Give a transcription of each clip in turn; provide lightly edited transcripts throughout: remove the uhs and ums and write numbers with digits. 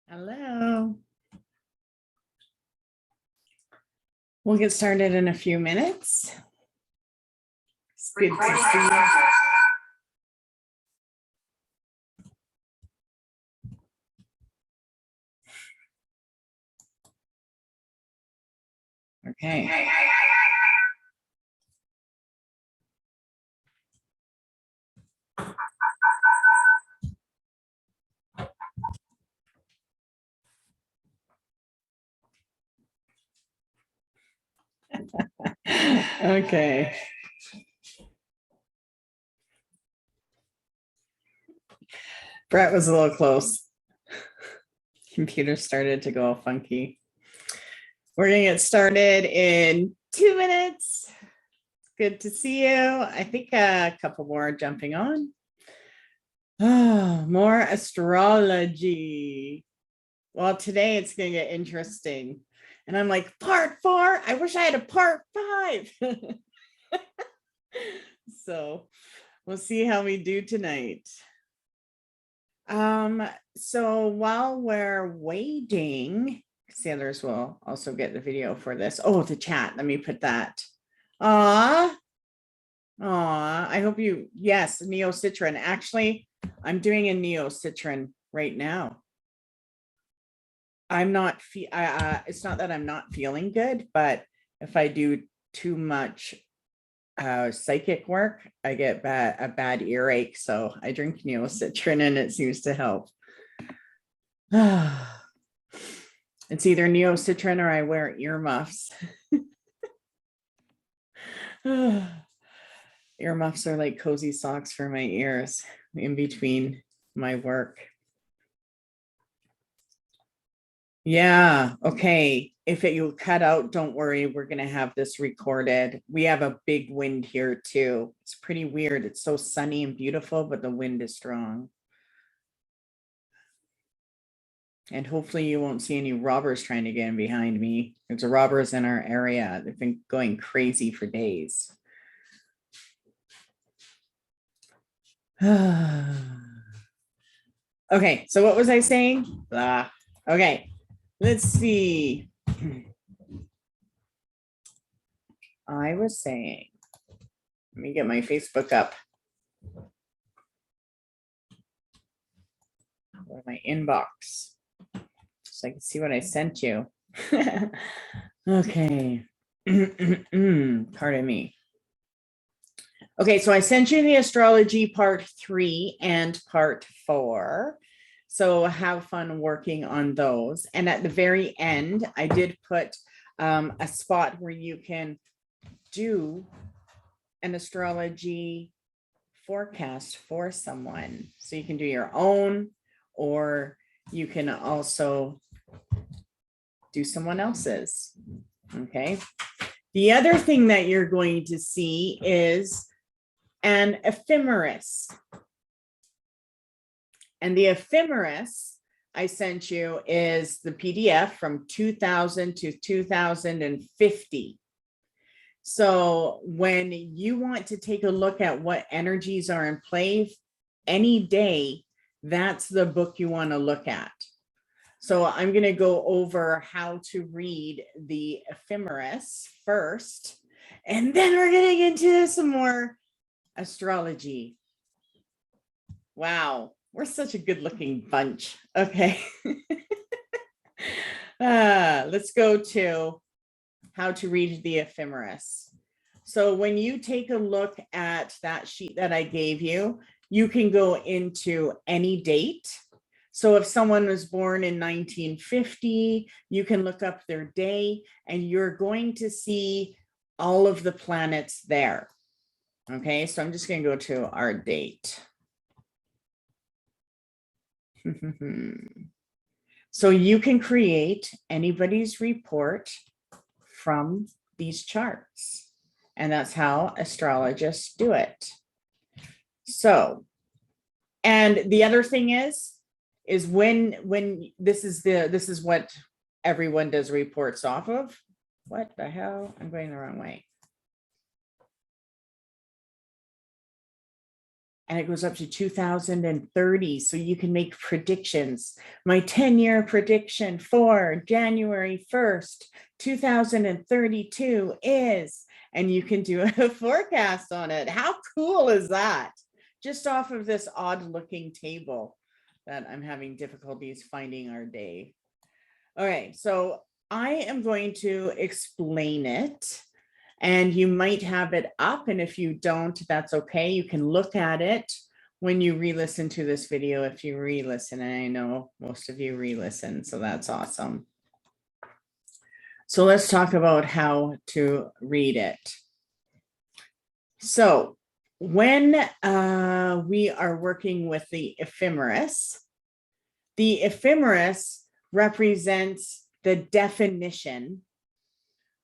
Hello. We'll get started in a few minutes. It's good to see you. Okay. Okay. Brett was a little close. Computer started to go funky. We're going to get started in 2 minutes. Good to see you. I think a couple more jumping on. Oh, more astrology. Well, today it's going to get interesting. And I'm like, part 4? I wish I had a part 5. So we'll see how we do tonight. So while we're waiting, the others will also get the video for this. Oh, the chat. Let me put that. I hope you, yes, Neo-Citrin. Actually, I'm doing a Neo-Citrin right now. I'm not, it's not that I'm not feeling good, but if I do too much psychic work, I get a bad earache. So I drink Neo-Citrin and it seems to help. It's either Neo-Citrin or I wear earmuffs. Earmuffs are like cozy socks for my ears in between my work. Yeah, okay. If it you cut out, don't worry. We're going to have this recorded. We have a big wind here too. It's pretty weird. It's so sunny and beautiful, but the wind is strong. And hopefully you won't see any robbers trying to get in behind me. There's robbers in our area. They've been going crazy for days. Okay, so what was I saying? Okay, let's see. I was saying, let me get my Facebook up. Or my inbox. So I can see what I sent you. Okay. Pardon me. Okay, so I sent you the astrology part 3 and part 4. So have fun working on those. And at the very end, I did put a spot where you can do an astrology forecast for someone. So you can do your own, or you can also do someone else's. Okay. The other thing that you're going to see is an ephemeris. And the ephemeris I sent you is the PDF from 2000 to 2050. So when you want to take a look at what energies are in play any day, that's the book you want to look at. So I'm going to go over how to read the ephemeris first, and then we're going to get into some more astrology. Wow, we're such a good-looking bunch. Okay. Let's go to how to read the ephemeris. So when you take a look at that sheet that I gave you, you can go into any date. So if someone was born in 1950, you can look up their day and you're going to see all of the planets there. Okay, so I'm just going to go to our date. So you can create anybody's report from these charts. And that's how astrologists do it. So, and the other thing is when this is what everyone does reports off of. What the hell? I'm going the wrong way. and it goes up to 2030. So you can make predictions. My 10-year prediction for January 1st, 2032 is, and you can do a forecast on it. How cool is that? Just off of this odd looking table that I'm having difficulties finding our day. Okay, so I am going to explain it, and you might have it up, and if you don't, that's okay. You can look at it when you re-listen to this video, if you re-listen, and I know most of you re-listen, so that's awesome. So let's talk about how to read it. So when we are working with the ephemeris represents the definition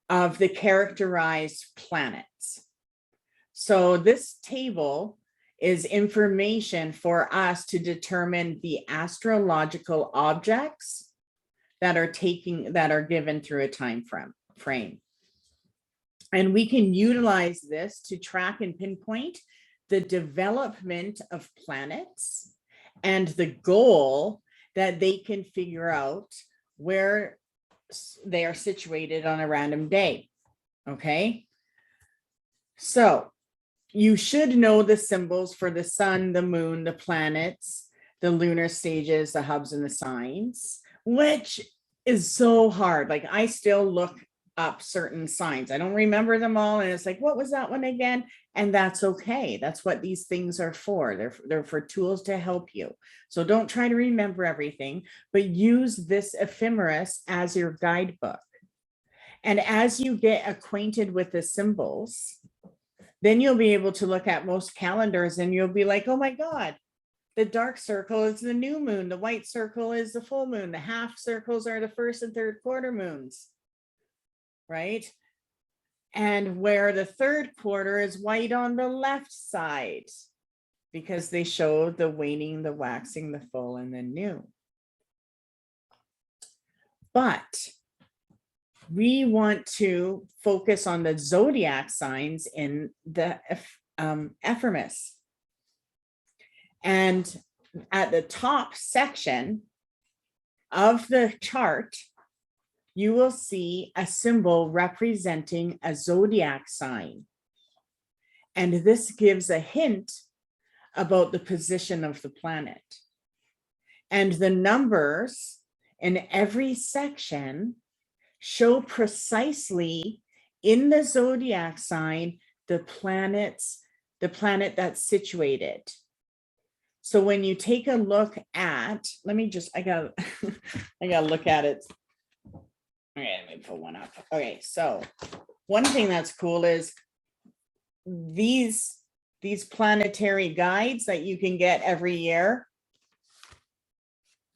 of the characterized planets. So this table is information for us to determine the astrological objects that are given through a time frame. And we can utilize this to track and pinpoint the development of planets and the goal that they can figure out where they are situated on a random day. Okay. So you should know the symbols for the sun, the moon, the planets, the lunar stages, the hubs, and the signs, which is so hard. Like, I still look up certain signs. I don't remember them all. And it's like, what was that one again? And that's okay. That's what these things are for. They're for tools to help you. So don't try to remember everything, but use this ephemeris as your guidebook. And as you get acquainted with the symbols, then you'll be able to look at most calendars and you'll be like, oh my God, the dark circle is the new moon. The white circle is the full moon. The half circles are the first and third quarter moons. Right? And where the third quarter is white on the left side, because they show the waning, the waxing, the full, and the new. But we want to focus on the zodiac signs in the ephemeris. And at the top section of the chart, you will see a symbol representing a zodiac sign. And this gives a hint about the position of the planet. And the numbers in every section show precisely in the zodiac sign the planet that's situated. So when you take a look at, I gotta look at it. Okay, let me put one up. Okay, so one thing that's cool is these planetary guides that you can get every year.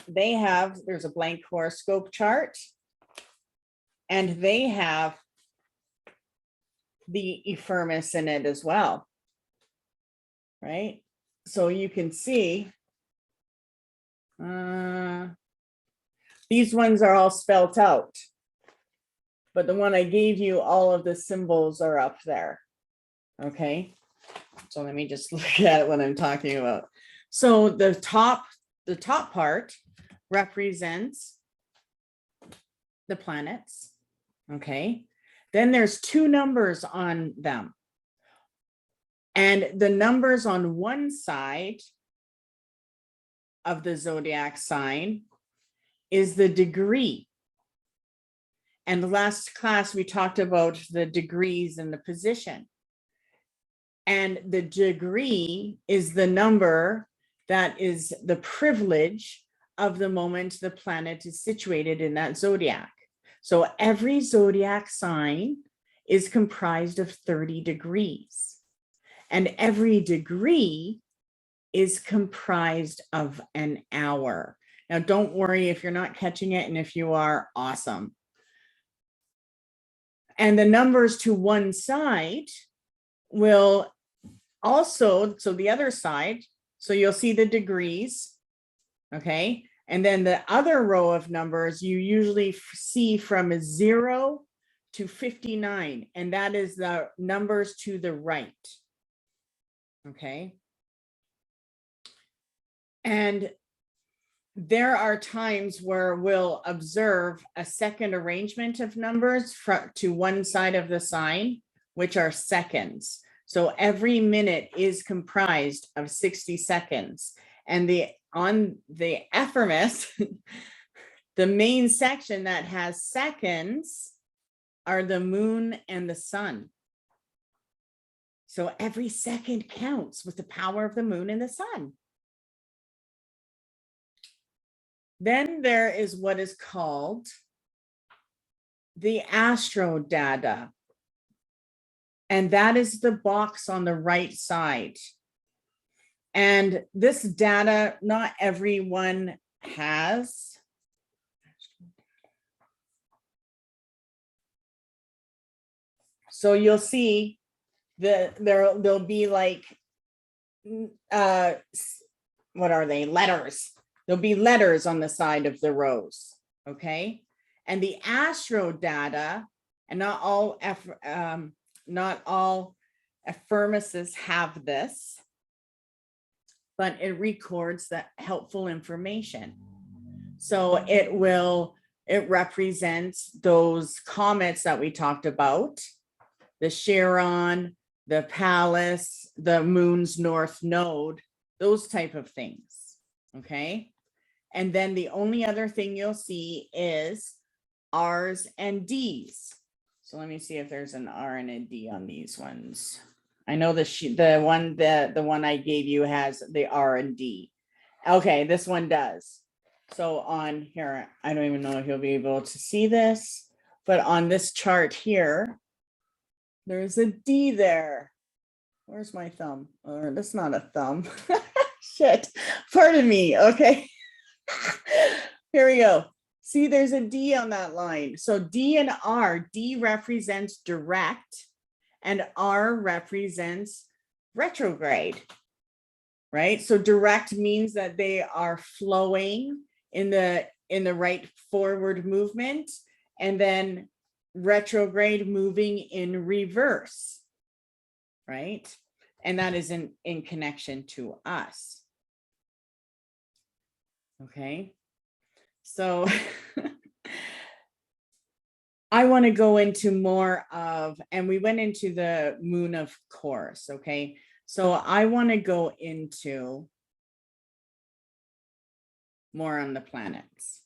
There's a blank horoscope chart, and they have the ephemeris in it as well, right? So you can see these ones are all spelt out. But the one I gave you, all of the symbols are up there. Okay. So let me just look at what I'm talking about. So the top part represents the planets. Okay. Then there's two numbers on them. And the numbers on one side of the zodiac sign is the degree. And the last class, we talked about the degrees and the position. And the degree is the number that is the privilege of the moment the planet is situated in that zodiac. So every zodiac sign is comprised of 30 degrees. And every degree is comprised of an hour. Now, don't worry if you're not catching it. And if you are, awesome. And the numbers to one side will also, so the other side, so you'll see the degrees, okay? And then the other row of numbers you usually see from 0 to 59, and that is the numbers to the right, okay? And there are times where we'll observe a second arrangement of numbers to one side of the sign, which are seconds. So every minute is comprised of 60 seconds. And on the ephemeris, the main section that has seconds are the moon and the sun. So every second counts with the power of the moon and the sun. Then there is what is called the astrodata. And that is the box on the right side. And this data, not everyone has. So you'll see there'll be like, what are they? Letters. There'll be letters on the side of the rows, okay? And the astrodata, and not all affirmises have this, but it records that helpful information. So it represents those comets that we talked about, the Chiron, the Pallas, the moon's north node, those type of things, okay? And then the only other thing you'll see is R's and D's. So let me see if there's an R and a D on these ones. I know the one I gave you has the R and D. Okay, this one does. So on here, I don't even know if you'll be able to see this, but on this chart here, there's a D there. Where's my thumb? Or that's not a thumb. Shit, pardon me. Okay. Here we go. See, there's a D on that line. So D and R, D represents direct and R represents retrograde, right? So direct means that they are flowing in the right forward movement, and then retrograde moving in reverse, right? And that is in connection to us. Okay, so I want to go into more of, and we went into the moon, of course, okay? So I want to go into more on the planets,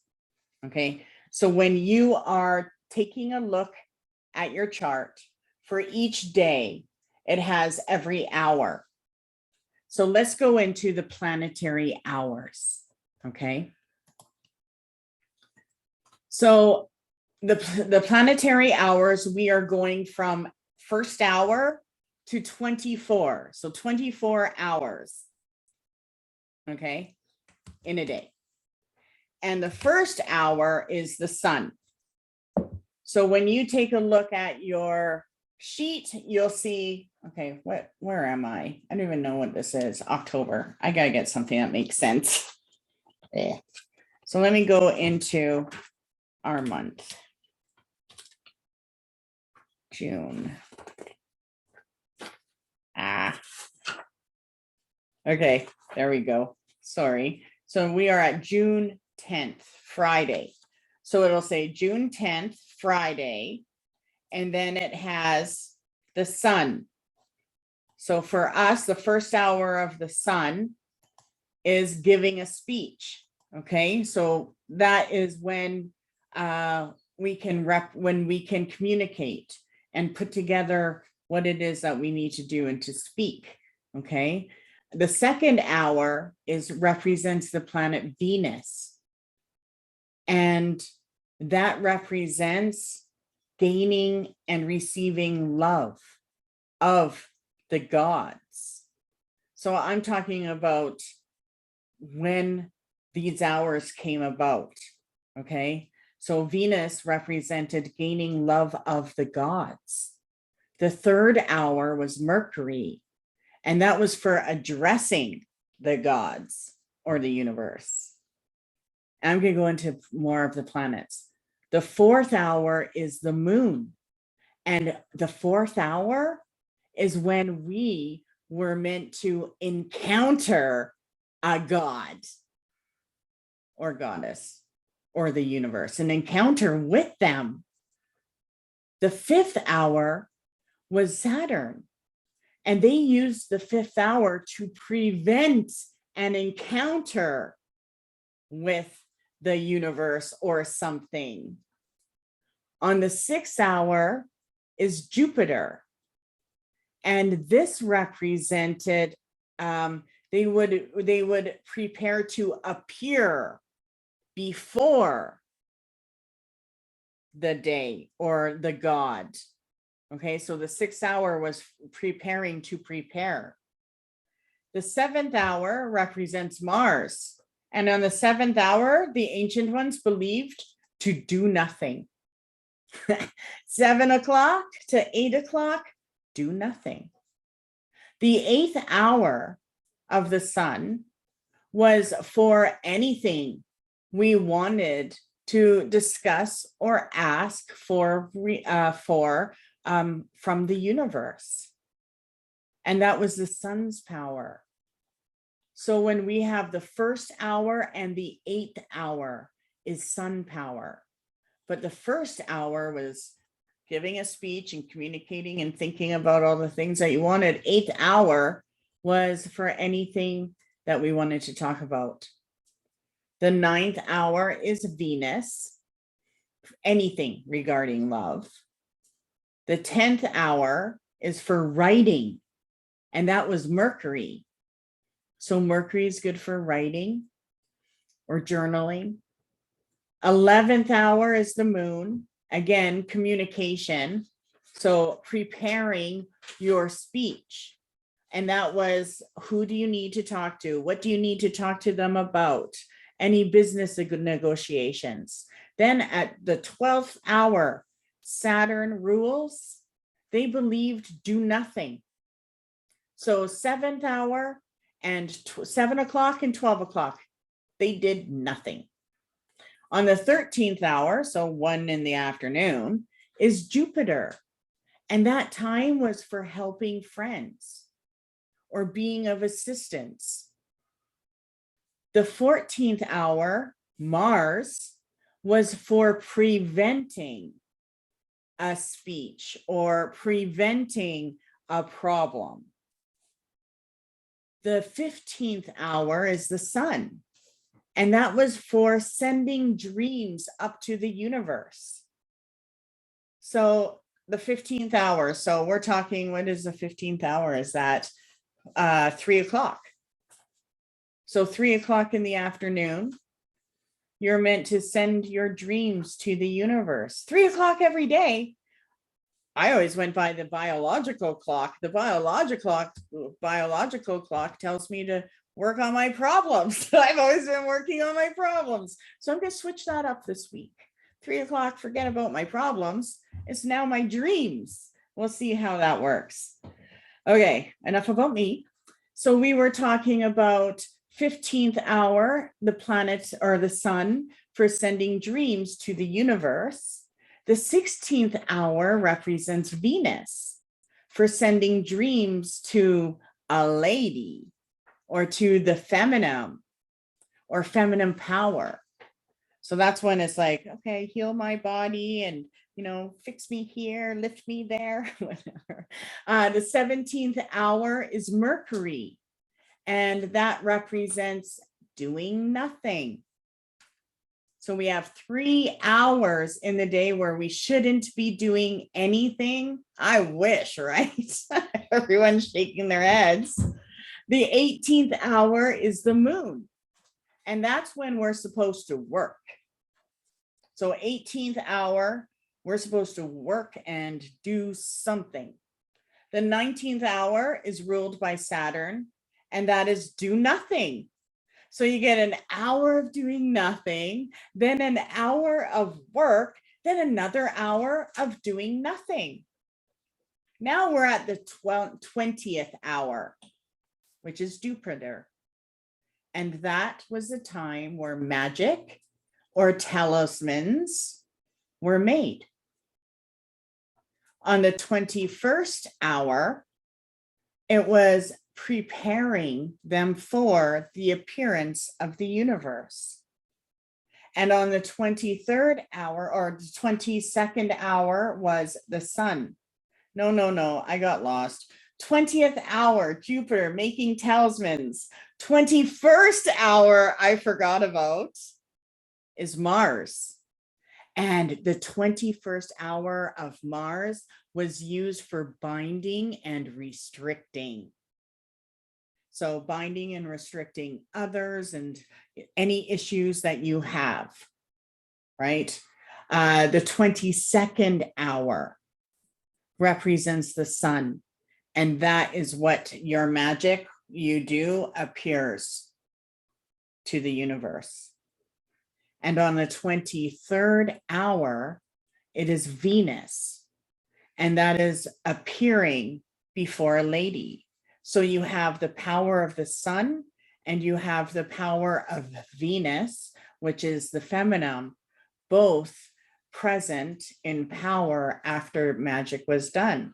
okay? So when you are taking a look at your chart for each day, it has every hour. So let's go into the planetary hours, okay? So the planetary hours, we are going from first hour to 24. So 24 hours, okay, in a day. And the first hour is the sun. So when you take a look at your sheet, you'll see, okay, where am I? I don't even know what this is. October. I gotta get something that makes sense. So let me go into our month. June. Okay, there we go. Sorry. So we are at June 10th, Friday. So it'll say June 10th, Friday, and then it has the sun. So for us, the first hour of the sun is giving a speech. Okay, so that is when we can communicate and put together what it is that we need to do and to speak. Okay, the second hour represents the planet Venus, and that represents gaining and receiving love of the gods. So I'm talking about when these hours came about, okay? So Venus represented gaining love of the gods. The third hour was Mercury, and that was for addressing the gods or the universe. I'm going to go into more of the planets. The fourth hour is the moon, and the fourth hour is when we were meant to encounter a god or goddess or the universe, an encounter with them. The fifth hour was Saturn, and they used the fifth hour to prevent an encounter with the universe or something. On the sixth hour is Jupiter, and this represented they would prepare to appear before the day or the god. Okay, so the sixth hour was preparing to prepare. The seventh hour represents Mars, and on the seventh hour, the ancient ones believed to do nothing. 7 o'clock to 8 o'clock, do nothing. The eighth hour of the sun was for anything we wanted to discuss or ask for from the universe. And that was the sun's power. So when we have the first hour and the eighth hour is sun power. But the first hour was giving a speech and communicating and thinking about all the things that you wanted. Eighth hour was for anything that we wanted to talk about. The ninth hour is Venus, anything regarding love. The 10th hour is for writing, and that was Mercury. So Mercury is good for writing or journaling. 11th hour is the moon, again, communication. So preparing your speech. And that was, who do you need to talk to? What do you need to talk to them about? Any business negotiations. Then at the 12th hour, Saturn rules. They believed do nothing. So 7th hour and 7 o'clock and 12 o'clock, they did nothing. On the 13th hour, so 1 in the afternoon, is Jupiter. And that time was for helping friends or being of assistance. The 14th hour, Mars, was for preventing a speech or preventing a problem. The 15th hour is the sun, and that was for sending dreams up to the universe. So the 15th hour, so we're talking, what is the 15th hour? Is that 3 o'clock? So 3 o'clock in the afternoon, you're meant to send your dreams to the universe. 3 o'clock every day. I always went by the biological clock. The biological clock tells me to work on my problems. I've always been working on my problems. So I'm going to switch that up this week. 3 o'clock, forget about my problems. It's now my dreams. We'll see how that works. Okay, enough about me. So we were talking about 15th hour, the planet or the sun for sending dreams to the universe. The 16th hour represents Venus for sending dreams to a lady or to the feminine or feminine power. So that's when it's like, okay, heal my body and, fix me here, lift me there, whatever. The 17th hour is Mercury, and that represents doing nothing. So we have 3 hours in the day where we shouldn't be doing anything. I wish, right? Everyone's shaking their heads. The 18th hour is the moon, and that's when we're supposed to work. So 18th hour, we're supposed to work and do something. The 19th hour is ruled by Saturn, and that is do nothing. So you get an hour of doing nothing, then an hour of work, then another hour of doing nothing. Now we're at the 20th hour, which is Jupiter. And that was the time where magic or talismans were made. On the 21st hour, it was preparing them for the appearance of the universe. And on the 23rd hour or the 22nd hour was the sun. No, I got lost. 20th hour, Jupiter making talismans. 21st hour, I forgot about, is Mars. And the 21st hour of Mars was used for binding and restricting. So binding and restricting others and any issues that you have, right? The 22nd hour represents the sun. And that is what your magic you do appears to the universe. And on the 23rd hour, it is Venus. And that is appearing before a lady. So you have the power of the sun and you have the power of Venus, which is the feminine, both present in power after magic was done.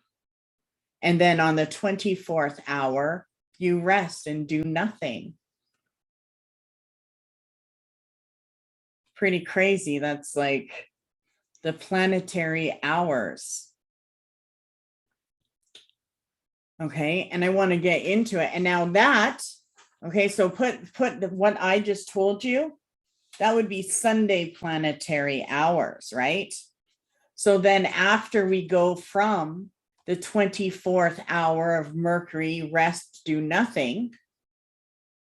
And then on the 24th hour, you rest and do nothing. Pretty crazy. That's like the planetary hours. Okay, and I want to get into it. And now that, okay, so put what I just told you, that would be Sunday planetary hours, right? So then after we go from the 24th hour of Mercury, rest, do nothing,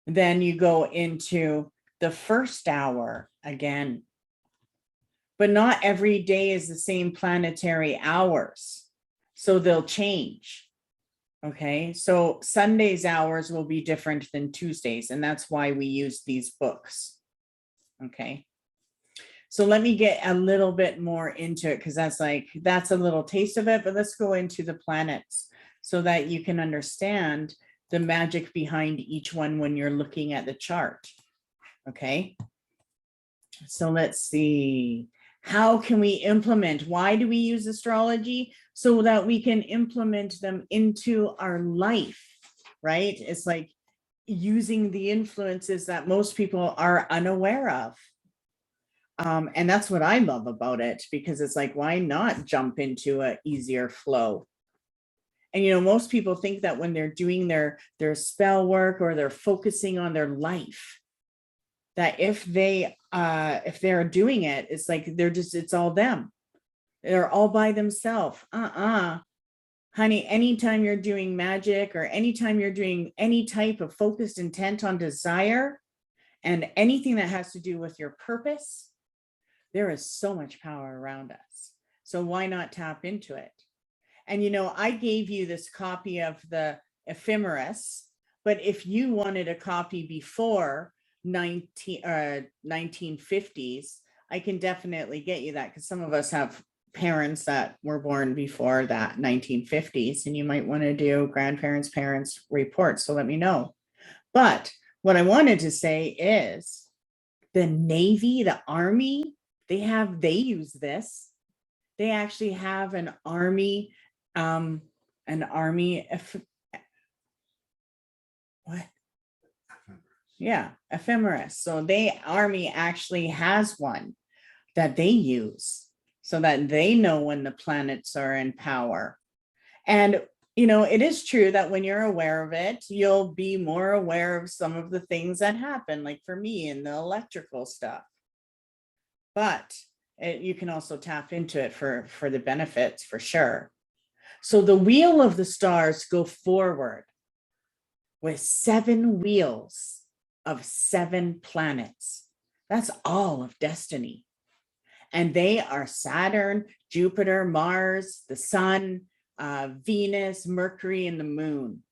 then you go into the first hour again. But not every day is the same planetary hours, so they'll change. Okay, so Sunday's hours will be different than Tuesdays, and that's why we use these books. Okay, so let me get a little bit more into it because that's a little taste of it, but let's go into the planets so that you can understand the magic behind each one when you're looking at the chart. Okay, so let's see. How can we implement? Why do we use astrology? So that we can implement them into our life, right? It's like using the influences that most people are unaware of. And that's what I love about it, because it's like, why not jump into an easier flow? And, you know, most people think that when they're doing their spell work or they're focusing on their life, that if they're doing it, it's like it's all them. They're all by themselves. Honey, anytime you're doing magic or anytime you're doing any type of focused intent on desire and anything that has to do with your purpose, there is so much power around us. So why not tap into it? And, you know, I gave you this copy of the ephemeris, but if you wanted a copy before 1950s, I can definitely get you that, because some of us have parents that were born before that 1950s, and you might want to do grandparents, parents reports. So let me know. But what I wanted to say is the Navy, the Army, they use this. They actually have an army, what? Yeah, ephemeris. So Army actually has one that they use so that they know when the planets are in power. And, you know, it is true that when you're aware of it, you'll be more aware of some of the things that happen, like for me in the electrical stuff. But you can also tap into it for the benefits, for sure. So the wheel of the stars go forward with 7 wheels of 7 planets. That's all of destiny. And they are Saturn, Jupiter, Mars, the sun, Venus, Mercury, and the moon.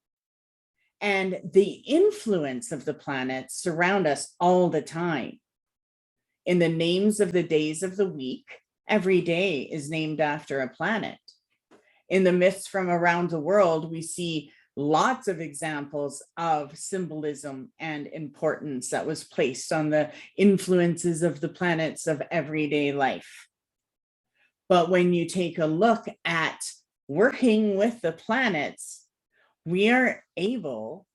And the influence of the planets surround us all the time. In the names of the days of the week, every day is named after a planet. In the myths from around the world, we see lots of examples of symbolism and importance that was placed on the influences of the planets of everyday life. But when you take a look at working with the planets, we are able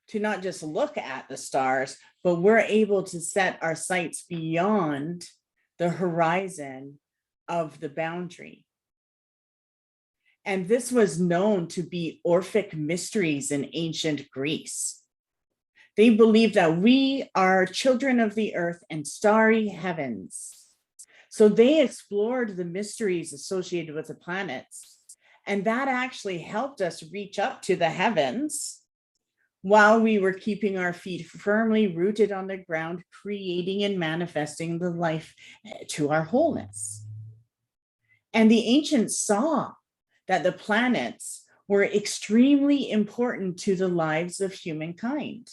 to not just look at the stars, but we're able to set our sights beyond the horizon of the boundary. And this was known to be Orphic mysteries in ancient Greece. They believed that we are children of the earth and starry heavens. So they explored the mysteries associated with the planets. And that actually helped us reach up to the heavens while we were keeping our feet firmly rooted on the ground, creating and manifesting the life to our wholeness. And the ancients saw that the planets were extremely important to the lives of humankind.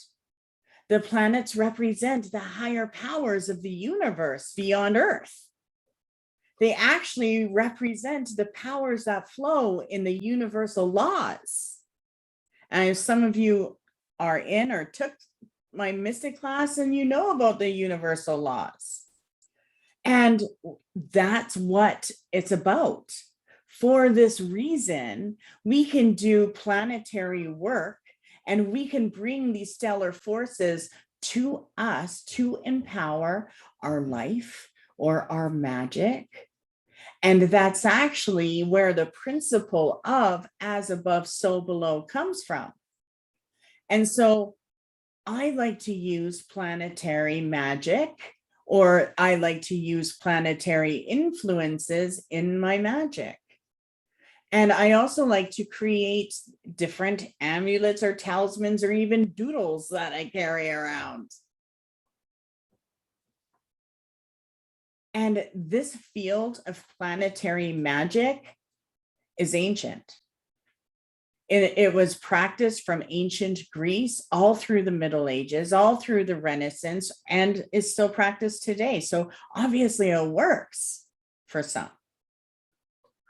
The planets represent the higher powers of the universe beyond Earth. They actually represent the powers that flow in the universal laws. And if some of you are in or took my mystic class, and you know about the universal laws. And that's what it's about. For this reason, we can do planetary work and we can bring these stellar forces to us to empower our life or our magic. And that's actually where the principle of as above, so below comes from. And so I like to use planetary magic, or I like to use planetary influences in my magic. And I also like to create different amulets or talismans or even doodles that I carry around. And this field of planetary magic is ancient. It was practiced from ancient Greece all through the Middle Ages, all through the Renaissance, and is still practiced today. So obviously it works for some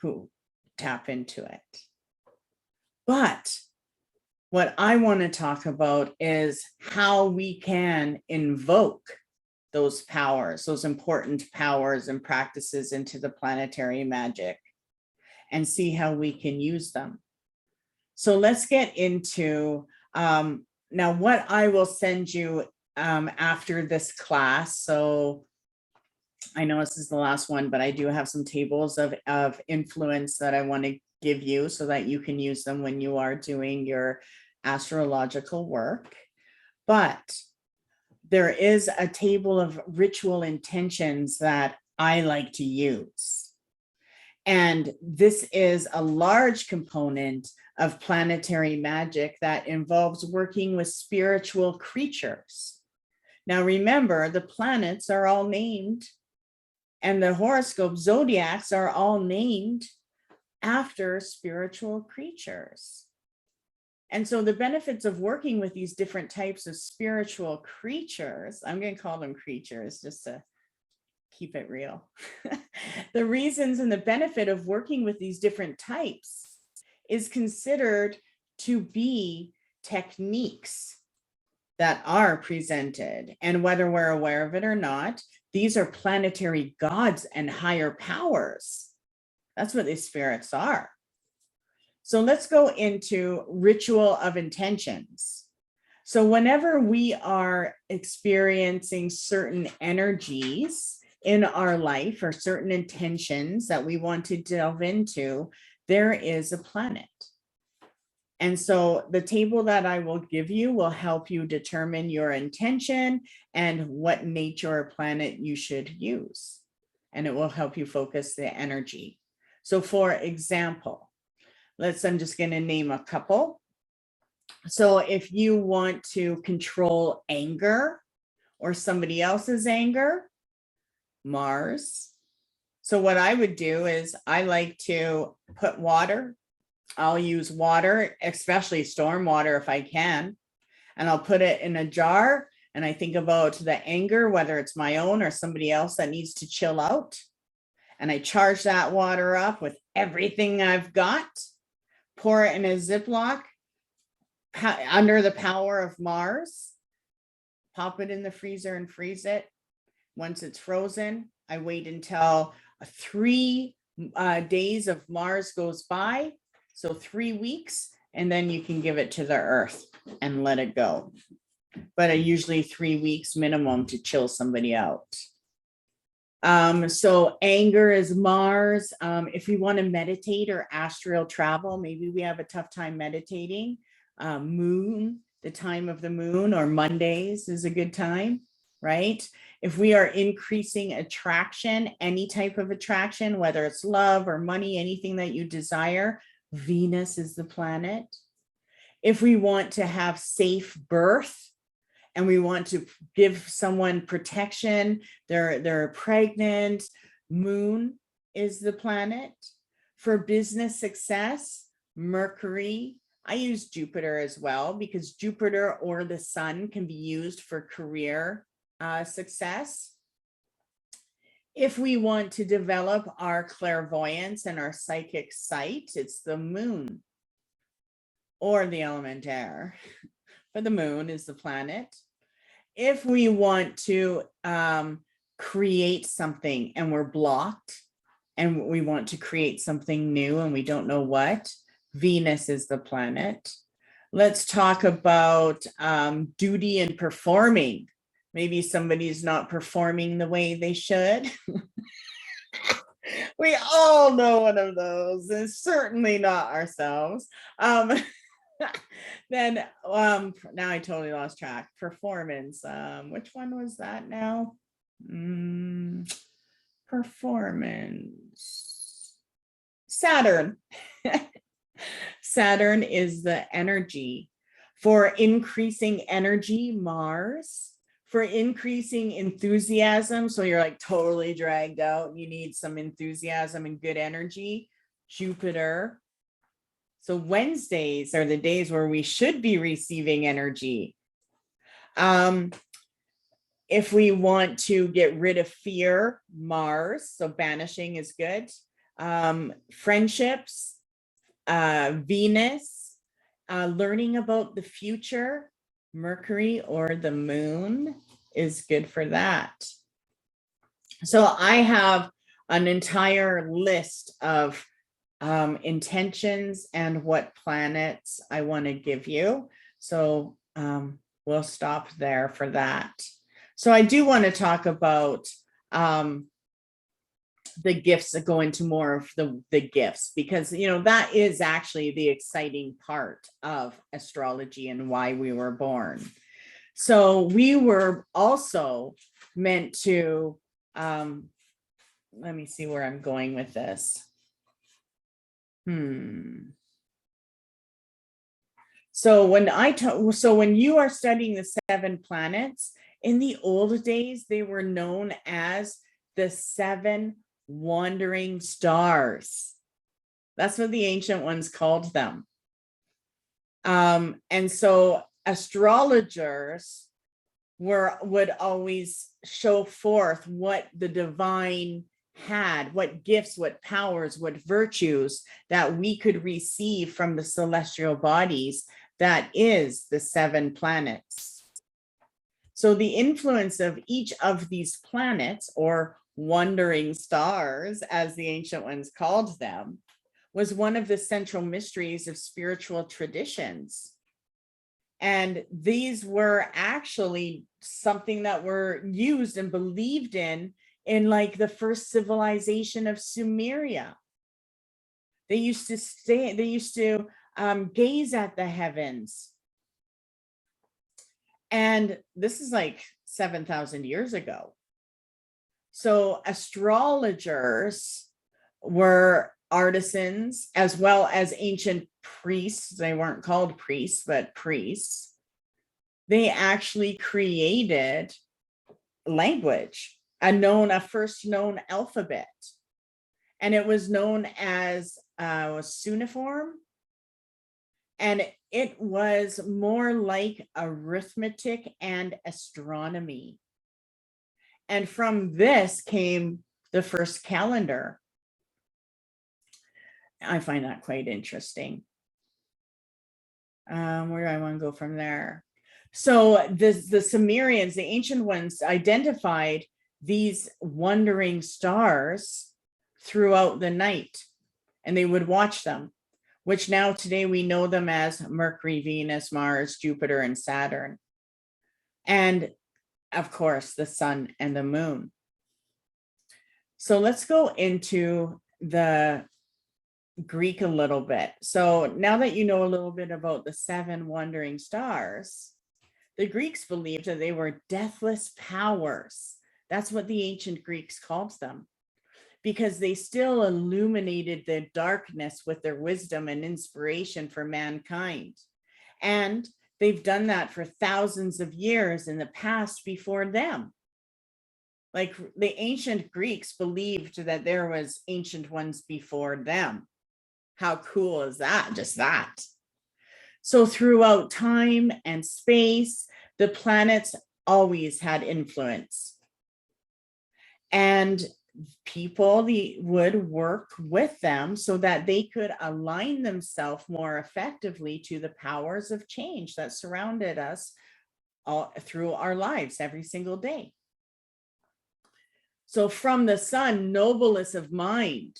who tap into it. But what I want to talk about is how we can invoke those powers, those important powers and practices into the planetary magic and see how we can use them. So let's get into now what I will send you after this class. So I know this is the last one, but I do have some tables of influence that I want to give you so that you can use them when you are doing your astrological work. But there is a table of ritual intentions that I like to use. And this is a large component of planetary magic that involves working with spiritual creatures. Now, remember, the planets are all named, and the horoscope zodiacs are all named after spiritual creatures. And so the benefits of working with these different types of spiritual creatures, I'm going to call them creatures just to keep it real. The reasons and the benefit of working with these different types is considered to be techniques that are presented. And whether we're aware of it or not, these are planetary gods and higher powers. That's what these spirits are. So let's go into ritual of intentions. So whenever we are experiencing certain energies in our life or certain intentions that we want to delve into, there is a planet. And so the table that I will give you will help you determine your intention and what nature or planet you should use. And it will help you focus the energy. So for example, I'm just going to name a couple. So if you want to control anger or somebody else's anger, Mars. So what I would do is I like to put water. I'll use water, especially storm water if I can, and I'll put it in a jar. And I think about the anger, whether it's my own or somebody else that needs to chill out. And I charge that water up with everything I've got, pour it in a Ziploc under the power of Mars, pop it in the freezer and freeze it. Once it's frozen, I wait until 3 days of Mars goes by. So 3 weeks, and then you can give it to the earth and let it go. But usually 3 weeks minimum to chill somebody out. So anger is Mars. If we want to meditate or astral travel, maybe we have a tough time meditating. Moon, the time of the moon, or Mondays is a good time, right? If we are increasing attraction, any type of attraction, whether it's love or money, anything that you desire, Venus is the planet. If we want to have safe birth, and we want to give someone protection, they're pregnant, Moon is the planet. For business success, Mercury. I use Jupiter as well, because Jupiter or the sun can be used for career success. If we want to develop our clairvoyance and our psychic sight, it's the moon or the element air. But the moon is the planet. If we want to create something and we're blocked and we want to create something new and we don't know what, Venus is the planet. Let's talk about duty and performing. Maybe somebody's not performing the way they should. We all know one of those, and certainly not ourselves. Then now I totally lost track. Performance. Which one was that now? Performance. Saturn. Saturn is the energy. For increasing energy, Mars. For increasing enthusiasm, so you're like totally dragged out, you need some enthusiasm and good energy, Jupiter. So Wednesdays are the days where we should be receiving energy. If we want to get rid of fear, Mars, so banishing is good. Friendships, Venus, learning about the future, Mercury or the moon is good for that. So I have an entire list of intentions and what planets I want to give you. So we'll stop there for that. So I do want to talk about the gifts that go into more of the gifts, because that is actually the exciting part of astrology and why we were born. So we were also meant to let me see where I'm going with this. So when you are studying the 7 planets, in the old days they were known as the 7 wandering stars. That's what the ancient ones called them. And so astrologers would always show forth what the divine had, what gifts, what powers, what virtues that we could receive from the celestial bodies that is the 7 planets. So the influence of each of these planets, or wandering stars, as the ancient ones called them, was one of the central mysteries of spiritual traditions. And these were actually something that were used and believed in like the first civilization of Sumeria. They used to gaze at the heavens. And this is like 7,000 years ago. So astrologers were artisans as well as ancient priests. They weren't called priests, but priests. They actually created language, a first known alphabet. And it was known as cuneiform. And it was more like arithmetic and astronomy. And from this came the first calendar. I find that quite interesting. Where do I want to go from there? So the Sumerians, the ancient ones, identified these wandering stars throughout the night, and they would watch them. which now today we know them as Mercury, Venus, Mars, Jupiter, and Saturn. And of course, the sun and the moon. So let's go into the Greek a little bit. So now that you know a little bit about the 7 wandering stars, the Greeks believed that they were deathless powers. That's what the ancient Greeks called them, because they still illuminated the darkness with their wisdom and inspiration for mankind. And they've done that for thousands of years in the past before them. Like the ancient Greeks believed that there was ancient ones before them. How cool is that? Just that. So throughout time and space, the planets always had influence. And people would work with them so that they could align themselves more effectively to the powers of change that surrounded us all through our lives every single day. So from the sun, nobleness of mind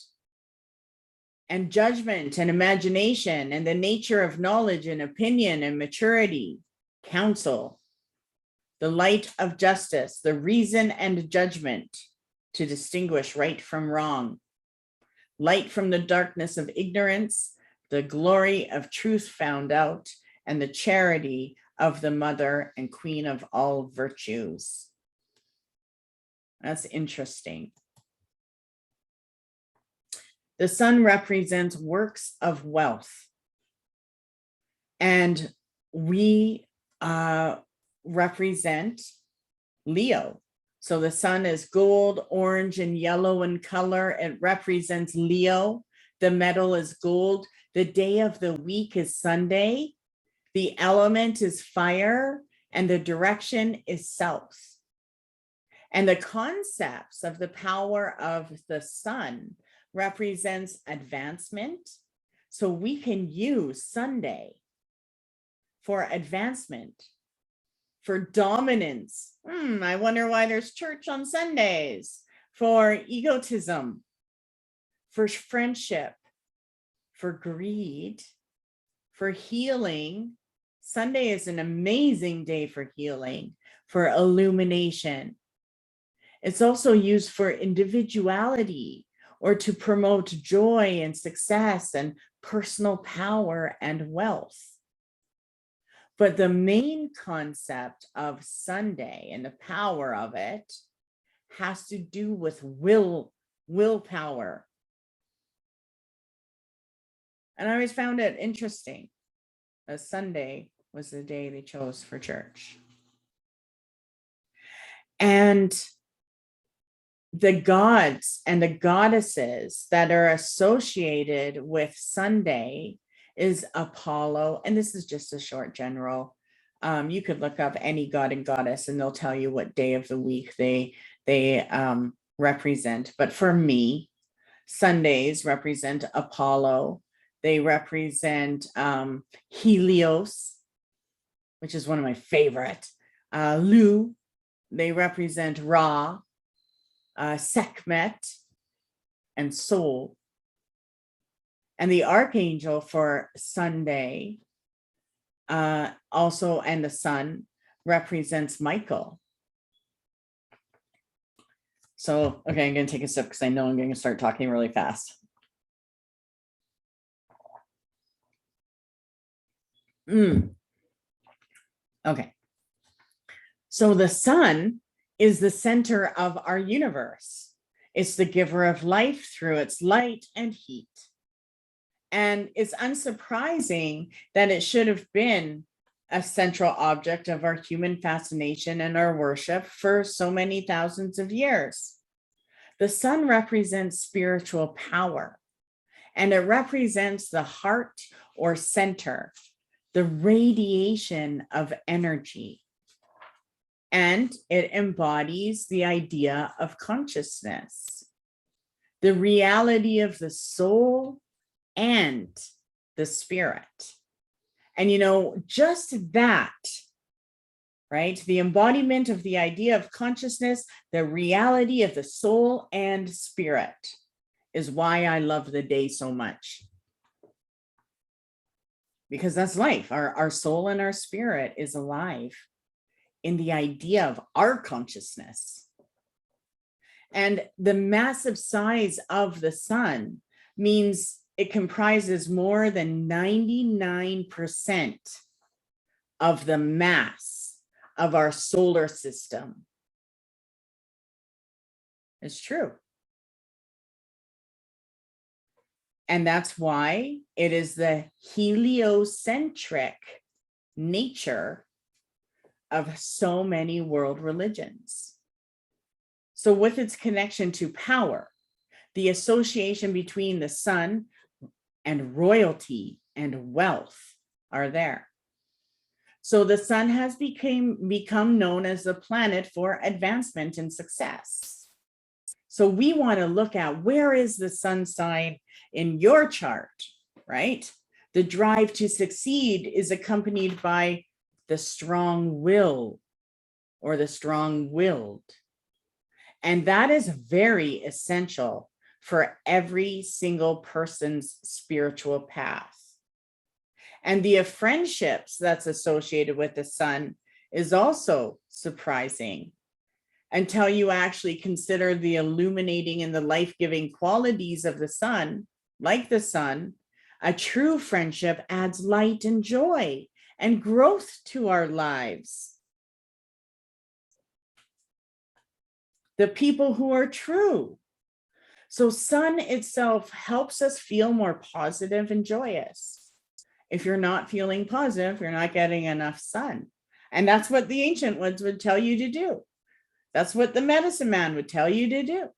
and judgment and imagination and the nature of knowledge and opinion and maturity, counsel, the light of justice, the reason and judgment to distinguish right from wrong, light from the darkness of ignorance, the glory of truth found out, and the charity of the mother and queen of all virtues. That's interesting. The sun represents works of wealth. And we represent Leo. So the sun is gold, orange, and yellow in color. It represents Leo. The metal is gold. The day of the week is Sunday. The element is fire, and the direction is south. And the concepts of the power of the sun represents advancement. So we can use Sunday for advancement, for dominance. I wonder why there's church on Sundays. For egotism, for friendship, for greed, for healing. Sunday is an amazing day for healing, for illumination. It's also used for individuality or to promote joy and success and personal power and wealth. But the main concept of Sunday and the power of it has to do with willpower. And I always found it interesting that Sunday was the day they chose for church. And the gods and the goddesses that are associated with Sunday is Apollo. And this is just a short general. You could look up any god and goddess and they'll tell you what day of the week they represent. But for me, Sundays represent Apollo. They represent Helios, which is one of my favorite. Lu, they represent Ra, Sekhmet, and Sol. And the archangel for Sunday also, and the sun, represents Michael. So, okay, I'm going to take a sip because I know I'm going to start talking really fast. Okay. So the sun is the center of our universe. It's the giver of life through its light and heat. And it's unsurprising that it should have been a central object of our human fascination and our worship for so many thousands of years. The sun represents spiritual power, and it represents the heart or center, the radiation of energy. And it embodies the idea of consciousness, the reality of the soul and the spirit. And, you know, just that, right? The embodiment of the idea of consciousness, the reality of the soul and spirit is why I love the day so much. because that's life. Our soul and our spirit is alive in the idea of our consciousness. And the massive size of the sun means it comprises more than 99% of the mass of our solar system. It's true. And that's why it is the heliocentric nature of so many world religions. So with its connection to power, the association between the sun and royalty and wealth are there. So the sun has become known as the planet for advancement and success. So we want to look at, where is the sun sign in your chart, right? The drive to succeed is accompanied by the strong will or the strong-willed. And that is very essential for every single person's spiritual path. And the friendships that's associated with the sun is also surprising until you actually consider the illuminating and the life-giving qualities of the sun. Like the sun, a true friendship adds light and joy and growth to our lives. The people who are true. So sun itself helps us feel more positive and joyous. If you're not feeling positive, you're not getting enough sun. And that's what the ancient ones would tell you to do. That's what the medicine man would tell you to do.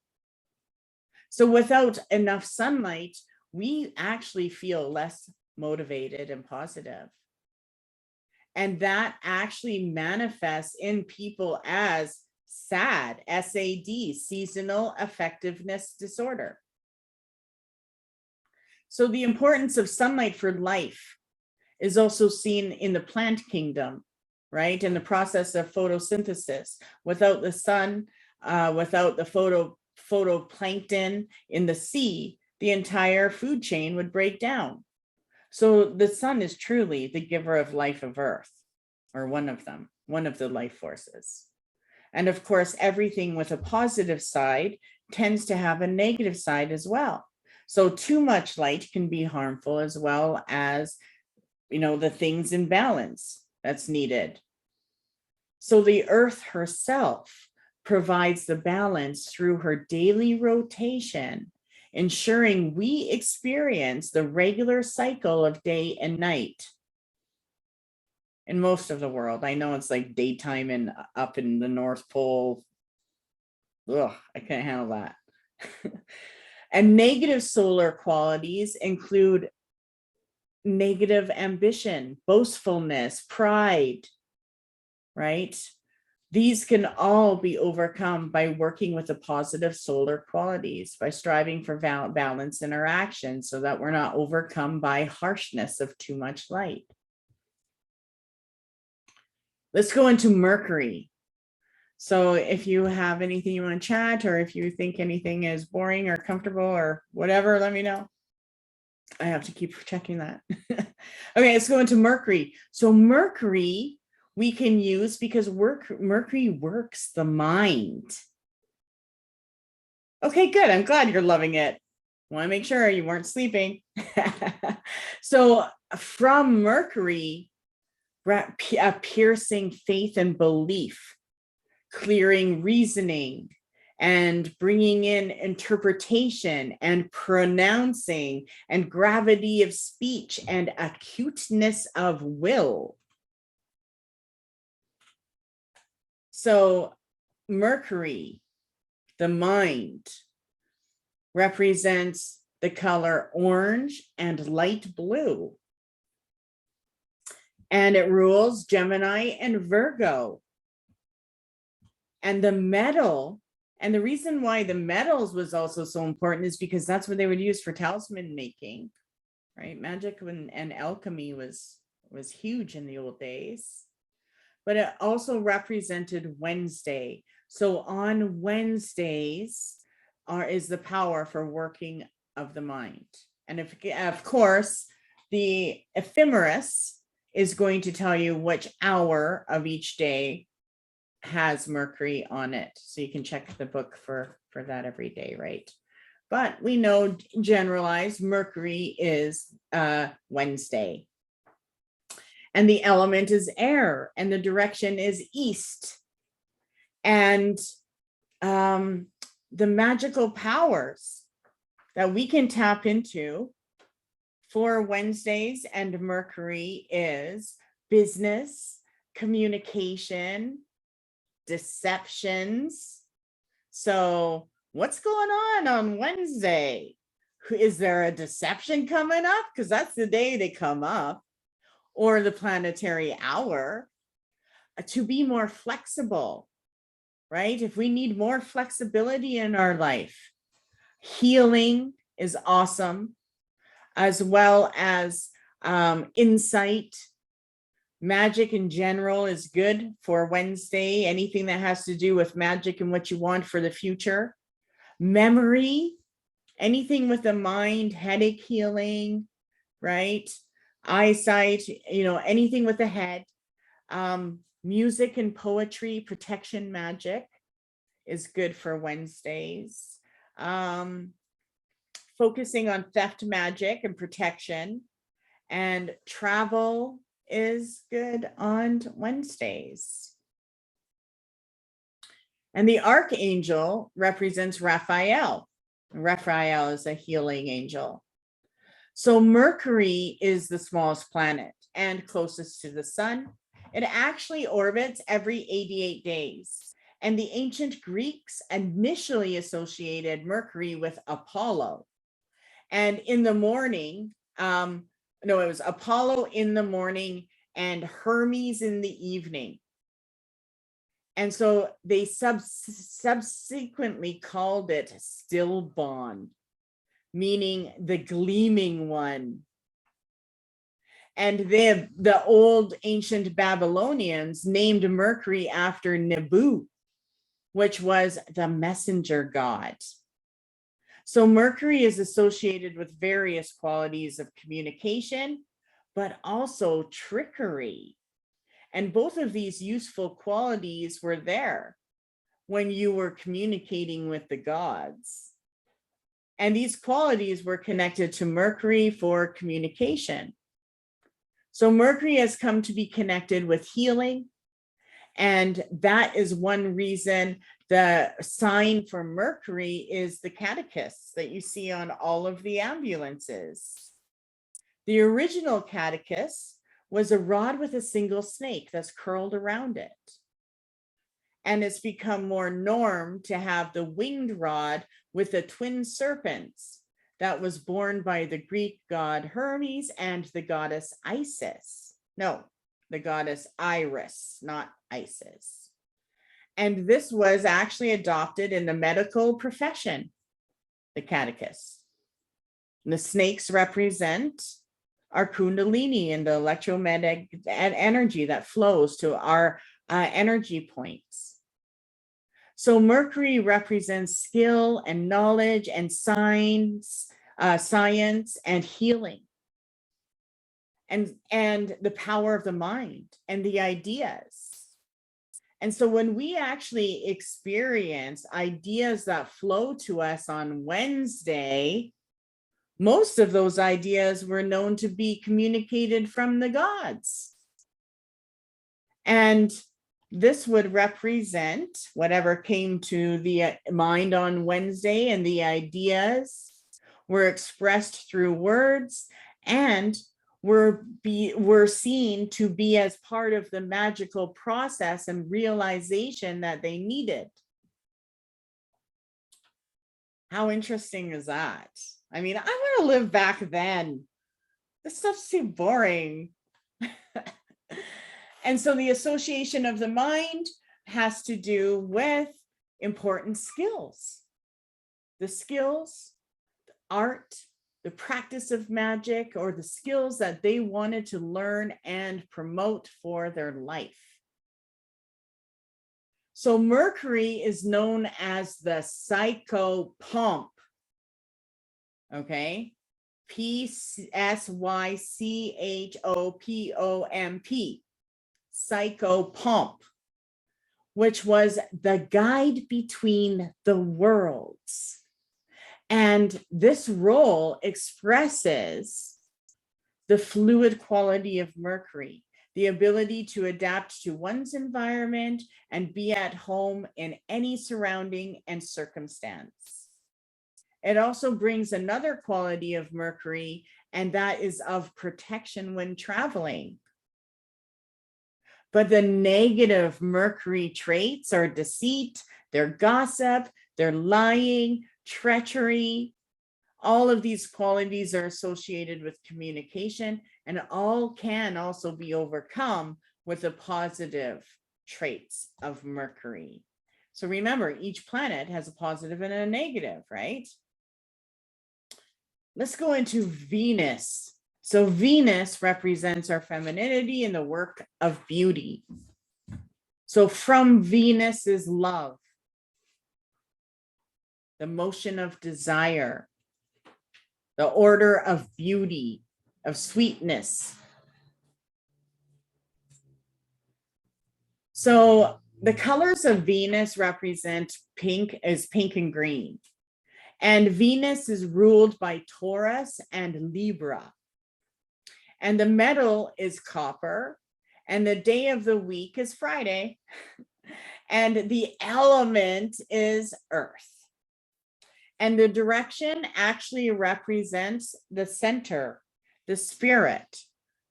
So without enough sunlight, we actually feel less motivated and positive. And that actually manifests in people as SAD, SAD, seasonal affectiveness disorder. So the importance of sunlight for life is also seen in the plant kingdom, right? In the process of photosynthesis. Without the sun, without the photoplankton in the sea, the entire food chain would break down. So the sun is truly the giver of life of Earth, or one of them, one of the life forces. And of course, everything with a positive side tends to have a negative side as well. So too much light can be harmful, as well as, the things in balance that's needed. So the Earth herself provides the balance through her daily rotation, ensuring we experience the regular cycle of day and night. In most of the world, I know it's like daytime and up in the North Pole. Ugh, I can't handle that. And negative solar qualities include negative ambition, boastfulness, pride, right? These can all be overcome by working with the positive solar qualities, by striving for balance in our actions so that we're not overcome by harshness of too much light. Let's go into Mercury. So if you have anything you want to chat, or if you think anything is boring or comfortable or whatever, let me know. I have to keep checking that. Okay, let's go into Mercury. So Mercury we can use because Mercury works the mind. Okay, good. I'm glad you're loving it. Want to make sure you weren't sleeping. So from Mercury, piercing faith and belief, clearing reasoning, and bringing in interpretation and pronouncing and gravity of speech and acuteness of will. So Mercury, the mind, represents the color orange and light blue. And it rules Gemini and Virgo. And the metal, and the reason why the metals was also so important is because that's what they would use for talisman making, right? Magic and alchemy was huge in the old days. But it also represented Wednesday. So on Wednesdays is the power for working of the mind. And of course, the ephemeris is going to tell you which hour of each day has Mercury on it. So you can check the book for that every day, right? But we know generalized Mercury is Wednesday. And the element is air, and the direction is east. And the magical powers that we can tap into for Wednesdays and Mercury is business, communication, deceptions. So what's going on Wednesday? Is there a deception coming up? Because that's the day they come up. Or the planetary hour, to be more flexible, right? If we need more flexibility in our life, healing is awesome, as well as insight. Magic in general is good for Wednesday. Anything that has to do with magic and what you want for the future. Memory, anything with the mind, headache healing, right? Eyesight, anything with the head. Music and poetry, protection magic is good for Wednesdays. Focusing on theft magic and protection, and travel is good on Wednesdays. And the archangel represents Raphael. Raphael is a healing angel. So Mercury is the smallest planet and closest to the sun. It actually orbits every 88 days. And the ancient Greeks initially associated Mercury with Apollo. And in the morning, it was Apollo in the morning and Hermes in the evening. And so they subsequently called it Stillborn, meaning the gleaming one. And the old ancient Babylonians named Mercury after Nebu, which was the messenger god. So Mercury is associated with various qualities of communication, but also trickery. And both of these useful qualities were there when you were communicating with the gods. And these qualities were connected to Mercury for communication. So Mercury has come to be connected with healing. And that is one reason the sign for Mercury is the catechist that you see on all of the ambulances. The original catechist was a rod with a single snake that's curled around it. And it's become more norm to have the winged rod with the twin serpents that was born by the Greek god Hermes and the goddess Isis. No, the goddess Iris, not Isis. And this was actually adopted in the medical profession, the catechist. And the snakes represent our kundalini and the electromagnetic energy that flows to our energy points. So Mercury represents skill and knowledge and science and healing, and the power of the mind and the ideas. And so when we actually experience ideas that flow to us on Wednesday, most of those ideas were known to be communicated from the gods. And this would represent whatever came to the mind on Wednesday, and the ideas were expressed through words and were seen to be as part of the magical process and realization that they needed. How interesting is that? I mean, I want to live back then. This stuff's too boring. And so the association of the mind has to do with important skills. The skills, the art, the practice of magic, or the skills that they wanted to learn and promote for their life. So Mercury is known as the psychopomp. Okay. Psychopomp, psychopomp, which was the guide between the worlds. And this role expresses the fluid quality of Mercury, the ability to adapt to one's environment and be at home in any surrounding and circumstance. It also brings another quality of Mercury, and that is of protection when traveling. But the negative Mercury traits are deceit, they're gossip, they're lying, treachery. All of these qualities are associated with communication, and all can also be overcome with the positive traits of Mercury. So remember, each planet has a positive and a negative, right? Let's go into Venus. So Venus represents our femininity and the work of beauty. So from Venus is love, the motion of desire, the order of beauty, of sweetness. So the colors of Venus represent pink and green. And Venus is ruled by Taurus and Libra. And the metal is copper. And the day of the week is Friday. And the element is earth. And the direction actually represents the center, the spirit.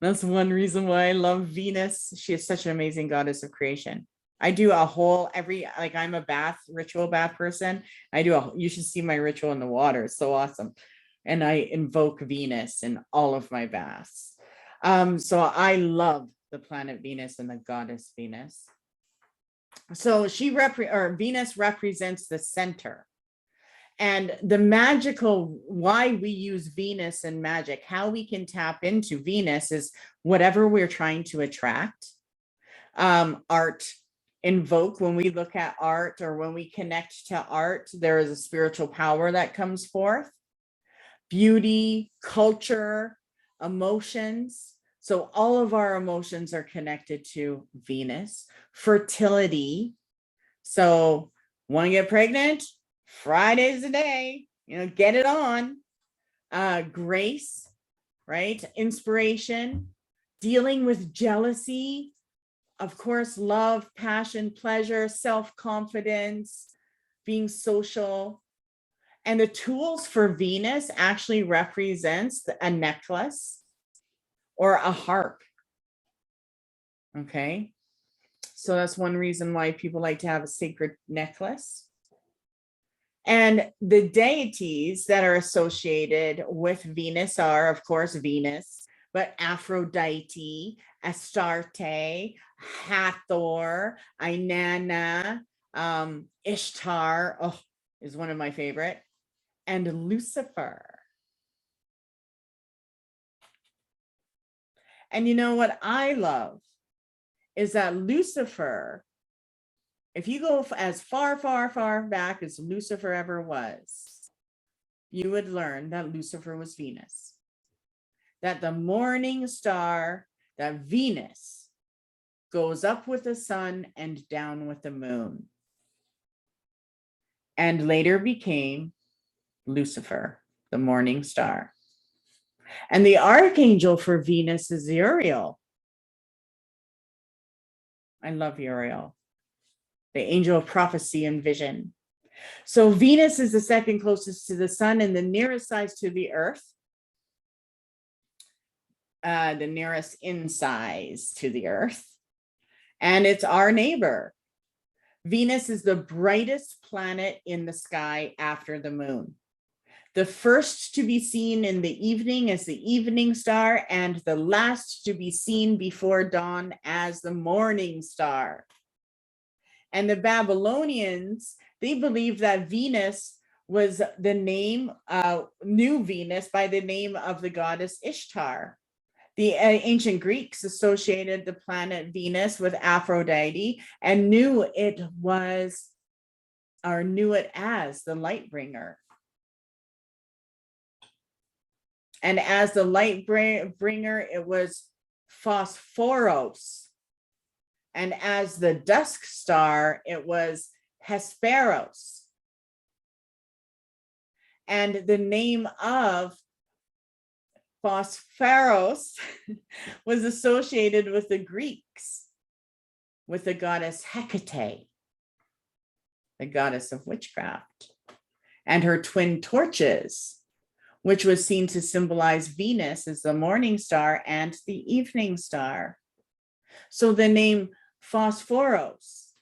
That's one reason why I love Venus. She is such an amazing goddess of creation. I do a whole I'm a ritual bath person. You should see my ritual in the water. It's so awesome. And I invoke Venus in all of my baths. So I love the planet Venus and the goddess Venus. So Venus represents the center. And the magical, why we use Venus in magic, how we can tap into Venus is whatever we're trying to attract. Art, invoke, when we look at art or when we connect to art, there is a spiritual power that comes forth. Beauty, culture, emotions. So all of our emotions are connected to Venus. Fertility. So want to get pregnant? Friday's the day, get it on. Grace, right? Inspiration, dealing with jealousy, of course, love, passion, pleasure, self-confidence, being social. And the tools for Venus actually represents a necklace or a harp. Okay. So that's one reason why people like to have a sacred necklace. And the deities that are associated with Venus are, of course, Venus, but Aphrodite, Astarte, Hathor, Inanna, Ishtar, is one of my favorite, and Lucifer. And you know what I love is that Lucifer, if you go as far, far, far back as Lucifer ever was, you would learn that Lucifer was Venus. That the morning star, that Venus, goes up with the sun and down with the moon. And later became Lucifer, the morning star. And the archangel for Venus is Uriel. I love Uriel, the angel of prophecy and vision. So Venus is the second closest to the sun and the nearest size to the earth. The nearest in size to the earth. And it's our neighbor. Venus is the brightest planet in the sky after the moon. The first to be seen in the evening as the evening star, and the last to be seen before dawn as the morning star. And the Babylonians, they believed that Venus was the name, knew Venus by the name of the goddess Ishtar. The ancient Greeks associated the planet Venus with Aphrodite and knew it as the light bringer. And as the light bringer, it was Phosphoros. And as the dusk star, it was Hesperos. And the name of Phosphoros was associated with the Greeks, with the goddess Hecate, the goddess of witchcraft, and her twin torches, which was seen to symbolize Venus as the morning star and the evening star. So the name Phosphoros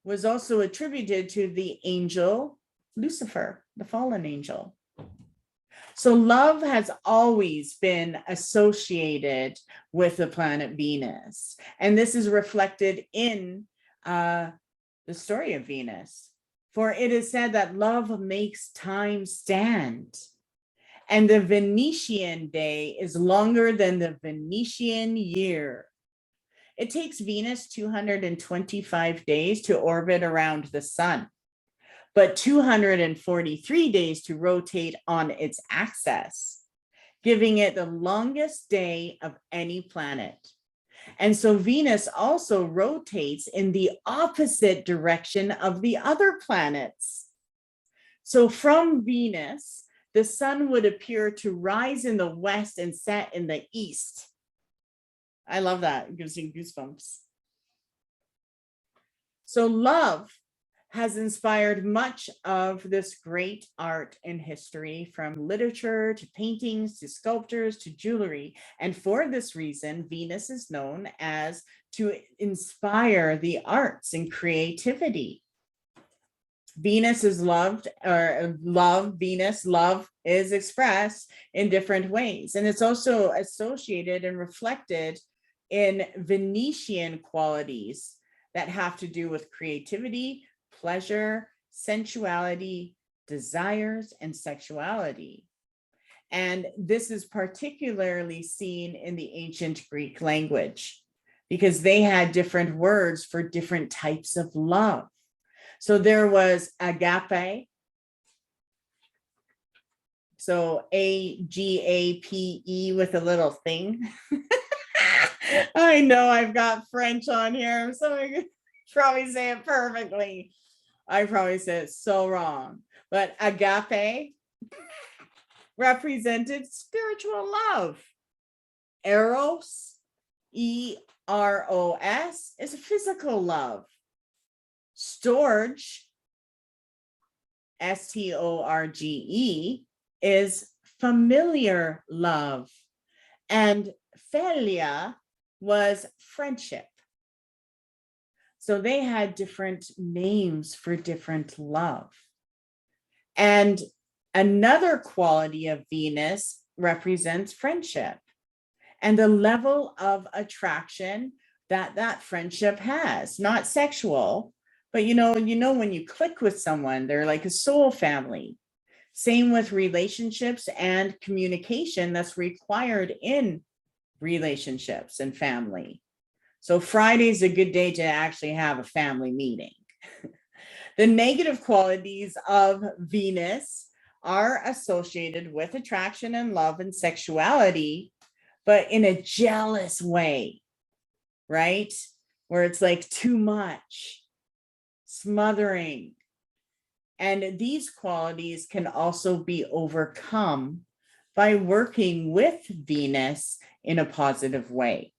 was also attributed to the angel Lucifer, the fallen angel. So love has always been associated with the planet Venus. And this is reflected in the story of Venus. For it is said that love makes time stand. And the Venetian day is longer than the Venetian year. It takes Venus 225 days to orbit around the sun, but 243 days to rotate on its axis, giving it the longest day of any planet. And so Venus also rotates in the opposite direction of the other planets. So from Venus, the sun would appear to rise in the west and set in the east. I love that. It gives you goosebumps. So love has inspired much of this great art and history, from literature to paintings to sculptures to jewelry. And for this reason, Venus is known as to inspire the arts and creativity. Venus is loved, or Venus love is expressed in different ways. And it's also associated and reflected in Venetian qualities that have to do with creativity, pleasure, sensuality, desires, and sexuality. And this is particularly seen in the ancient Greek language, because they had different words for different types of love. So there was agape. So AGAPE with a little thing. I know I've got French on here, so I could probably say it perfectly. I probably said it so wrong. But agape represented spiritual love. Eros, EROS, is physical love. Storge, STORGE, is familiar love. And philia was friendship. So they had different names for different love. And another quality of Venus represents friendship and the level of attraction that that friendship has, not sexual, but you know, when you click with someone, they're like a soul family. Same with relationships and communication that's required in relationships and family. So Friday's a good day to actually have a family meeting. The negative qualities of Venus are associated with attraction and love and sexuality, but in a jealous way, right? Where it's like too much, smothering. And these qualities can also be overcome by working with Venus in a positive way.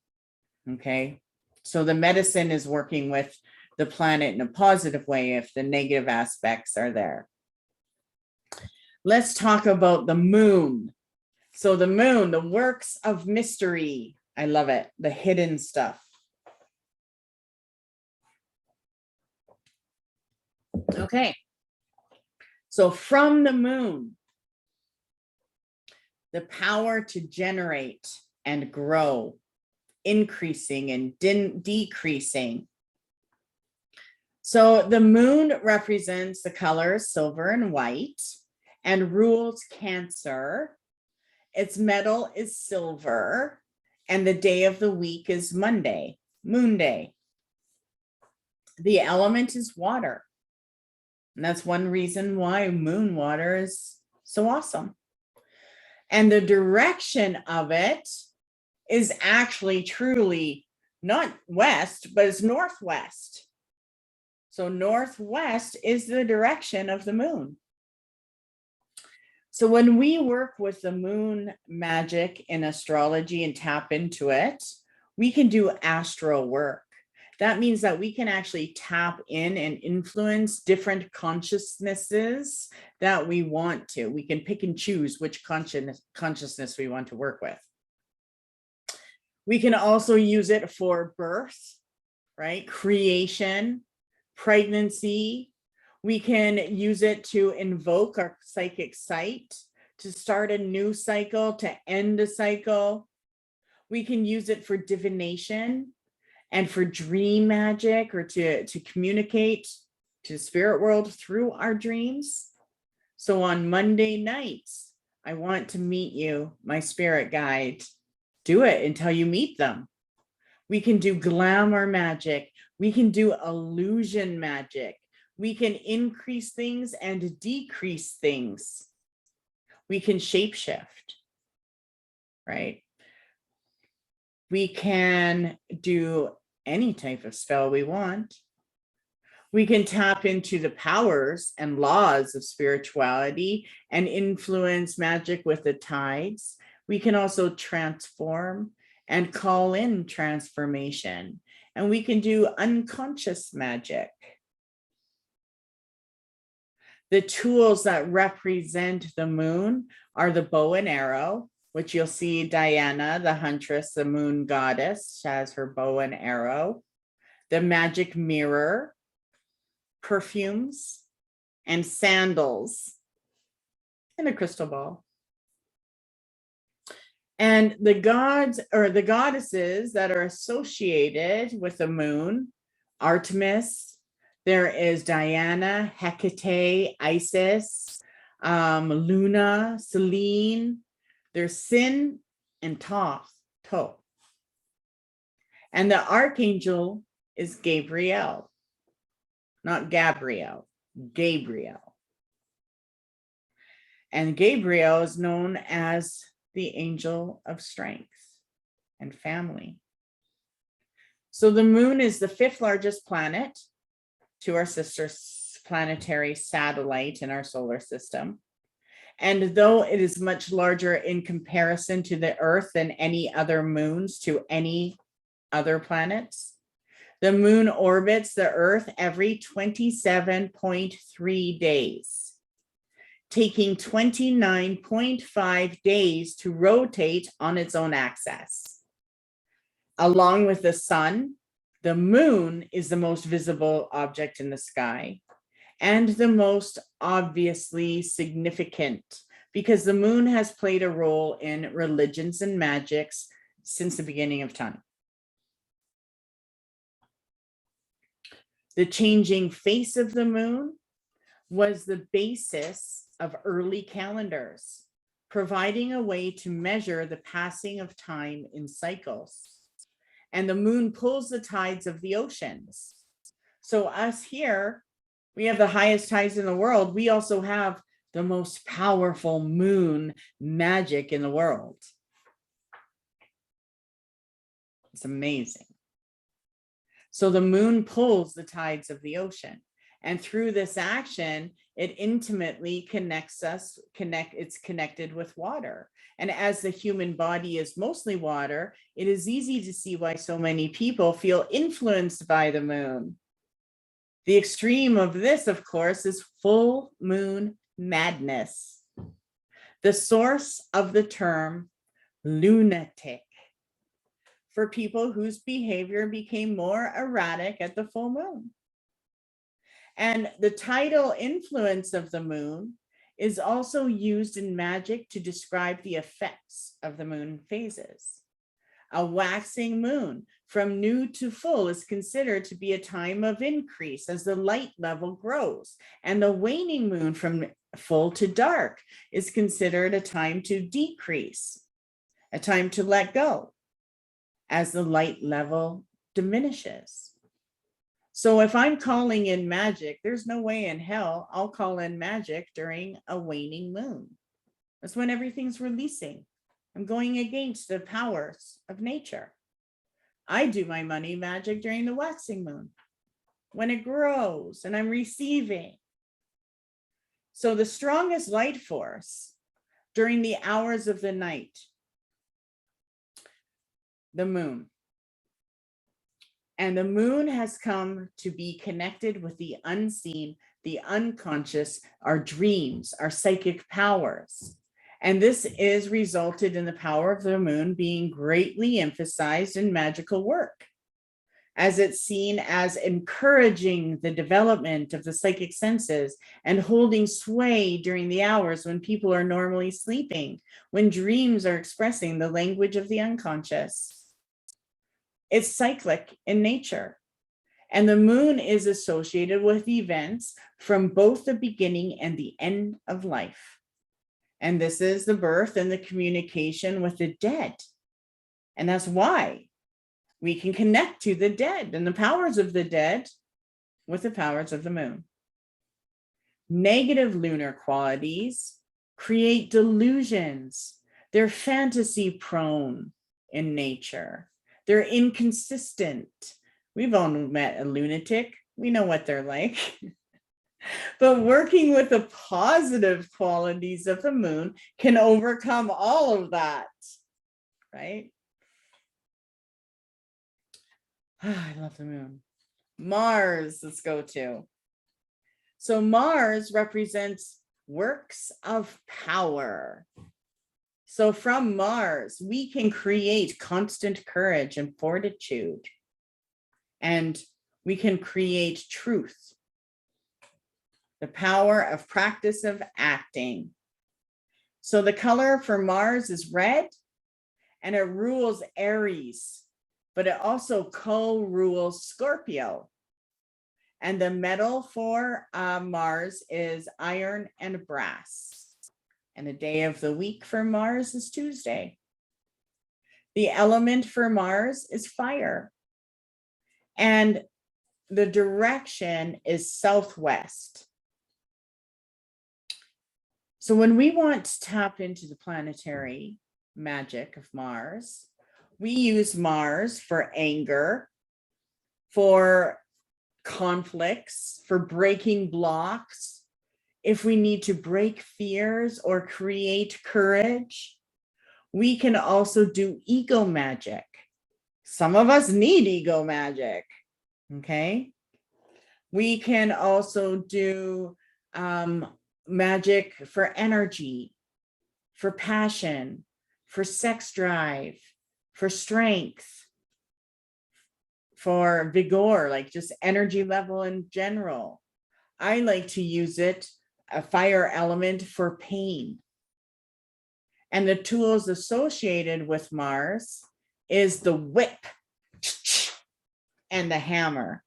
Okay, so the medicine is working with the planet in a positive way if the negative aspects are there. Let's talk about the moon. So the moon, the works of mystery. I love it, the hidden stuff. Okay, so from the moon, the power to generate and grow, increasing and decreasing. So the moon represents the colors silver and white and rules Cancer. Its metal is silver, and the day of the week is Monday, Moon Day. The element is water. And that's one reason why moon water is so awesome. And the direction of it is actually truly not west, but it's northwest. So northwest is the direction of the moon. So when we work with the moon magic in astrology and tap into it, we can do astral work. That means that we can actually tap in and influence different consciousnesses that we want to. We can pick and choose which consciousness we want to work with. We can also use it for birth, right? Creation, pregnancy. We can use it to invoke our psychic sight, to start a new cycle, to end a cycle. We can use it for divination and for dream magic, or to communicate to the spirit world through our dreams. So on Monday nights, I want to meet you, my spirit guide. Do it until you meet them. We can do glamour magic. We can do illusion magic. We can increase things and decrease things. We can shapeshift, right? We can do any type of spell we want. We can tap into the powers and laws of spirituality and influence magic with the tides. We can also transform and call in transformation. And we can do unconscious magic. The tools that represent the moon are the bow and arrow, which you'll see Diana, the huntress, the moon goddess, has her bow and arrow. The magic mirror, perfumes, and sandals, and a crystal ball. And the gods or the goddesses that are associated with the moon: Artemis, there is Diana, Hecate, Isis, Luna, Selene, there's Sin and Thoth. And the archangel is Gabriel, not Gabriel, Gabriel. And Gabriel is known as the angel of strength and family. So the moon is the 5th largest planet to our sister planetary satellite in our solar system. And though it is much larger in comparison to the Earth than any other moons to any other planets, the moon orbits the Earth every 27.3 days, taking 29.5 days to rotate on its own axis. Along with the sun, the moon is the most visible object in the sky and the most obviously significant, because the moon has played a role in religions and magics since the beginning of time. The changing face of the moon was the basis of early calendars, providing a way to measure the passing of time in cycles. And the moon pulls the tides of the oceans. So us here, we have the highest tides in the world. We also have the most powerful moon magic in the world. It's amazing. So the moon pulls the tides of the ocean. And through this action, it intimately connects us, it's connected with water. And as the human body is mostly water, it is easy to see why so many people feel influenced by the moon. The extreme of this, of course, is full moon madness. The source of the term lunatic, for people whose behavior became more erratic at the full moon. And the tidal influence of the moon is also used in magic to describe the effects of the moon phases. A waxing moon from new to full is considered to be a time of increase as the light level grows, and the waning moon from full to dark is considered a time to decrease, a time to let go as the light level diminishes. So if I'm calling in magic, there's no way in hell I'll call in magic during a waning moon. That's when everything's releasing. I'm going against the powers of nature. I do my money magic during the waxing moon, when it grows and I'm receiving. So the strongest light force during the hours of the night, the moon. And the moon has come to be connected with the unseen, the unconscious, our dreams, our psychic powers. And this is resulted in the power of the moon being greatly emphasized in magical work, as it's seen as encouraging the development of the psychic senses and holding sway during the hours when people are normally sleeping, when dreams are expressing the language of the unconscious. It's cyclic in nature. And the moon is associated with events from both the beginning and the end of life. And this is the birth and the communication with the dead. And that's why we can connect to the dead and the powers of the dead with the powers of the moon. Negative lunar qualities create delusions. They're fantasy prone in nature. They're inconsistent. We've all met a lunatic. We know what they're like. But working with the positive qualities of the moon can overcome all of that, right? I love the moon. Mars, let's go to. So Mars represents works of power. So from Mars, we can create constant courage and fortitude. And we can create truth. The power of practice of acting. So the color for Mars is red, and it rules Aries, but it also co-rules Scorpio. And the metal for Mars is iron and brass. And the day of the week for Mars is Tuesday. The element for Mars is fire. And the direction is southwest. So when we want to tap into the planetary magic of Mars, we use Mars for anger, for conflicts, for breaking blocks. If we need to break fears or create courage, we can also do ego magic. Some of us need ego magic, okay? We can also do magic for energy, for passion, for sex drive, for strength, for vigor, like just energy level in general. I like to use it, a fire element, for pain. And the tools associated with Mars is the whip and the hammer.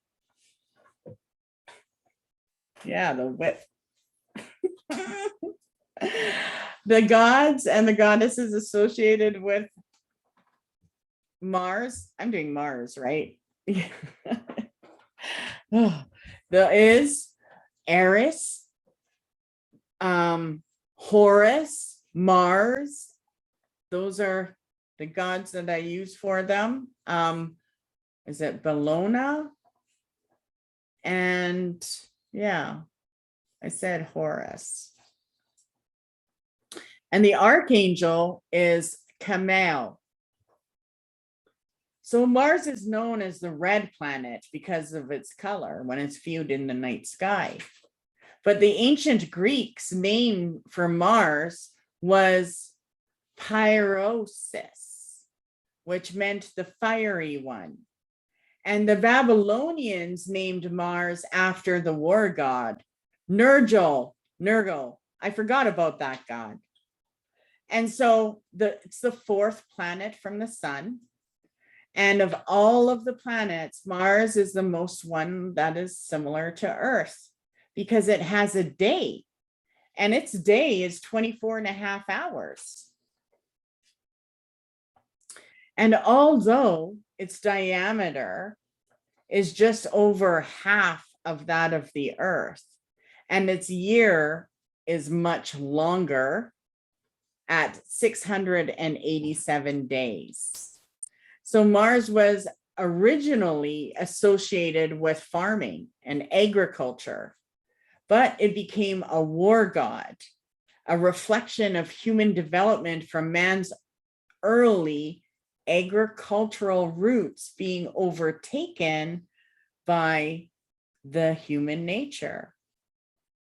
Yeah, the whip. The gods and the goddesses associated with Mars. I'm doing Mars, right? There is Eris, Horus, Mars. Those are the gods that I use for them. Is it Bellona? And yeah, I said Horus. And the archangel is Camael. So Mars is known as the red planet because of its color when it's viewed in the night sky. But the ancient Greeks' name for Mars was Pyrosis, which meant the fiery one. And the Babylonians named Mars after the war god, Nergal. I forgot about that god. And so it's the fourth planet from the sun. And of all of the planets, Mars is the most one that is similar to Earth because it has a day, and its day is 24.5 hours. And although its diameter is just over half of that of the Earth, and its year is much longer, at 687 days. So Mars was originally associated with farming and agriculture, but it became a war god, a reflection of human development from man's early agricultural roots being overtaken by the human nature.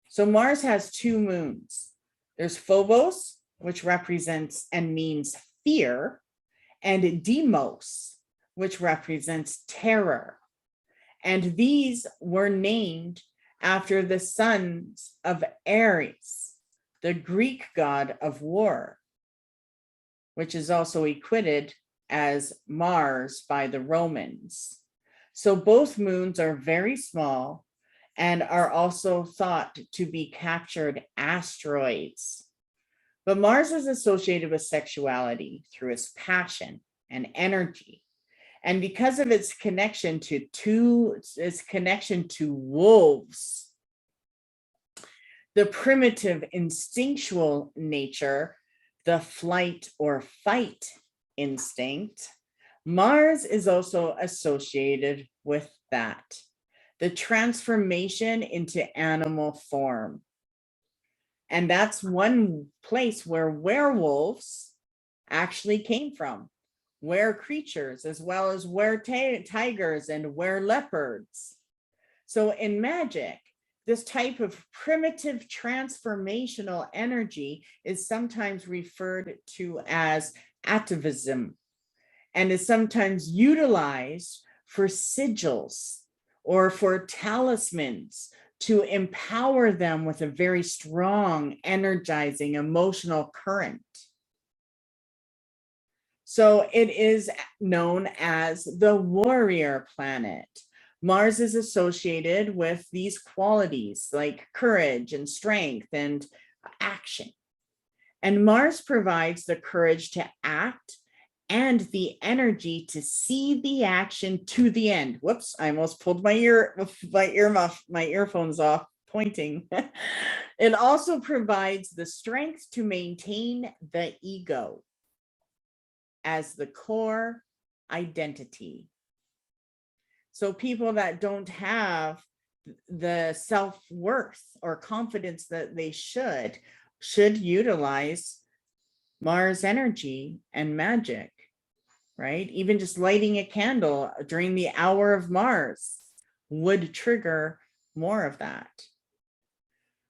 So Mars has two moons. There's Phobos, which represents and means fear, and Deimos, which represents terror. And these were named after the sons of Ares, the Greek god of war, which is also equated as Mars by the Romans. So both moons are very small and are also thought to be captured asteroids. But Mars is associated with sexuality through its passion and energy. And because of its connection to wolves, the primitive instinctual nature, the flight or fight instinct, Mars is also associated with that, the transformation into animal form. And that's one place where werewolves actually came from, were creatures, as well as were tigers and were leopards. So in magic, this type of primitive transformational energy is sometimes referred to as atavism and is sometimes utilized for sigils or for talismans to empower them with a very strong, energizing, emotional current. So it is known as the warrior planet. Mars is associated with these qualities like courage and strength and action. And Mars provides the courage to act and the energy to see the action to the end. Whoops, I almost pulled my earphones off, pointing. It also provides the strength to maintain the ego as the core identity. So people that don't have the self-worth or confidence that they should utilize Mars energy and magic, right? Even just lighting a candle during the hour of Mars would trigger more of that.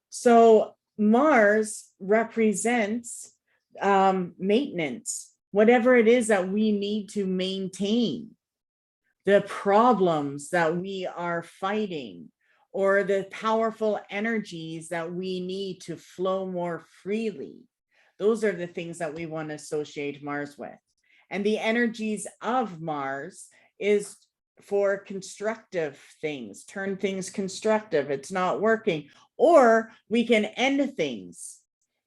So Mars represents maintenance, whatever it is that we need to maintain, the problems that we are fighting, or the powerful energies that we need to flow more freely. Those are the things that we want to associate Mars with. And the energies of Mars is for constructive things, turn things constructive. It's not working. Or we can end things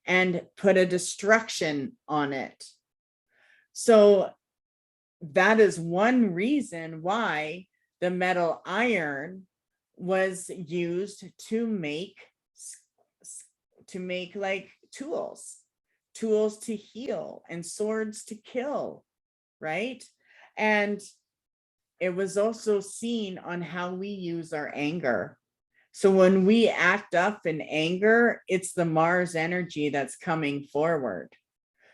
and put a destruction on it. So that is one reason why the metal iron was used to make like tools to heal and swords to kill, right? And it was also seen on how we use our anger. So when we act up in anger, it's the Mars energy that's coming forward.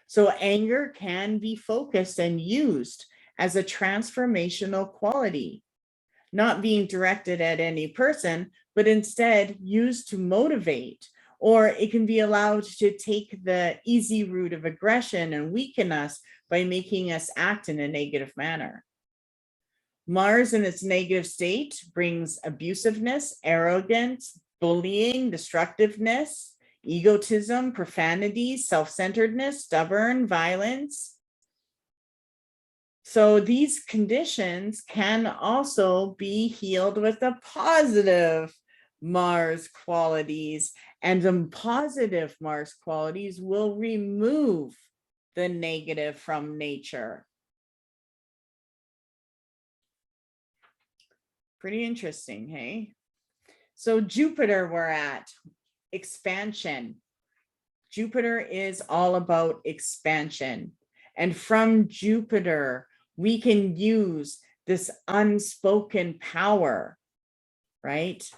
So anger can be focused and used as a transformational quality, not being directed at any person, but instead used to motivate, or it can be allowed to take the easy route of aggression and weaken us by making us act in a negative manner. Mars in its negative state brings abusiveness, arrogance, bullying, destructiveness, egotism, profanity, self-centeredness, stubborn, violence. So these conditions can also be healed with the positive Mars qualities, and the positive Mars qualities will remove the negative from nature. Pretty interesting, hey? So Jupiter we're at, expansion. Jupiter is all about expansion. And from Jupiter, we can use this unspoken power, right?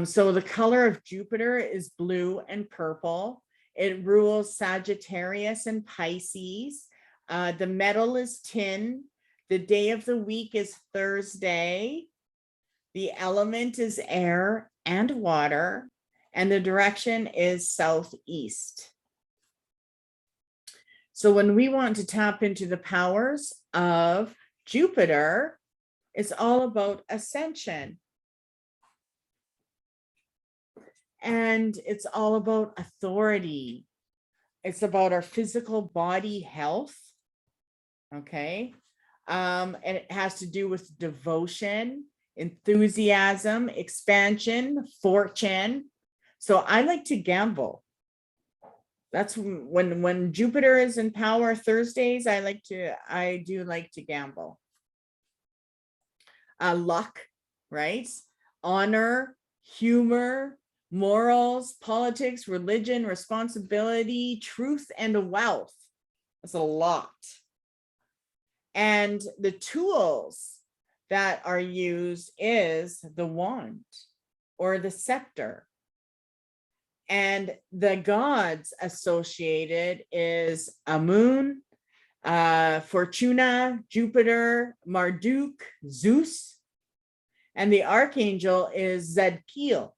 So the color of Jupiter is blue and purple. It rules Sagittarius and Pisces. The metal is tin. The day of the week is Thursday. The element is air and water, and the direction is southeast. So when we want to tap into the powers of Jupiter, it's all about ascension. And it's all about authority. It's about our physical body health. Okay. And it has to do with devotion, enthusiasm, expansion, fortune. So I like to gamble. That's when Jupiter is in power Thursdays, I do like to gamble. Luck, right? Honor, humor, morals, politics, religion, responsibility, truth, and wealth. That's a lot. And the tools that are used is the wand or the scepter. And the gods associated is Amun, Fortuna, Jupiter, Marduk, Zeus, and the archangel is Zadkiel.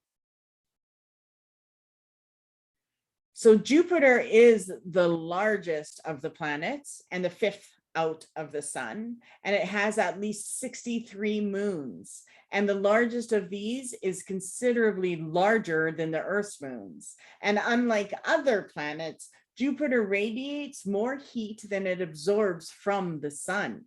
So Jupiter is the largest of the planets and the fifth out of the sun, and it has at least 63 moons. And the largest of these is considerably larger than the Earth's moons. And unlike other planets, Jupiter radiates more heat than it absorbs from the sun.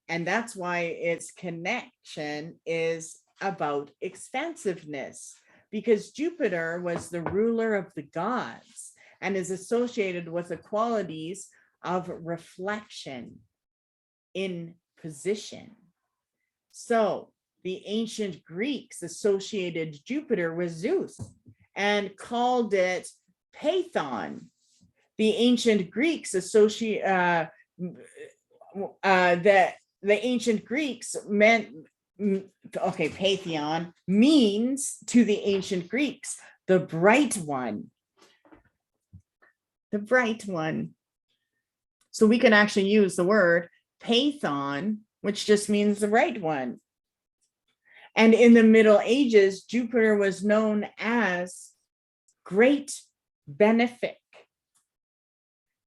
And that's why its connection is about expansiveness, because Jupiter was the ruler of the gods and is associated with the qualities of reflection in position. So the ancient Greeks associated Jupiter with Zeus and called it Python. The ancient Greeks the ancient Greeks meant, okay, Pantheon means to the ancient Greeks, the bright one. The bright one. So we can actually use the word Python, which just means the right one. And in the Middle Ages, Jupiter was known as great benefic,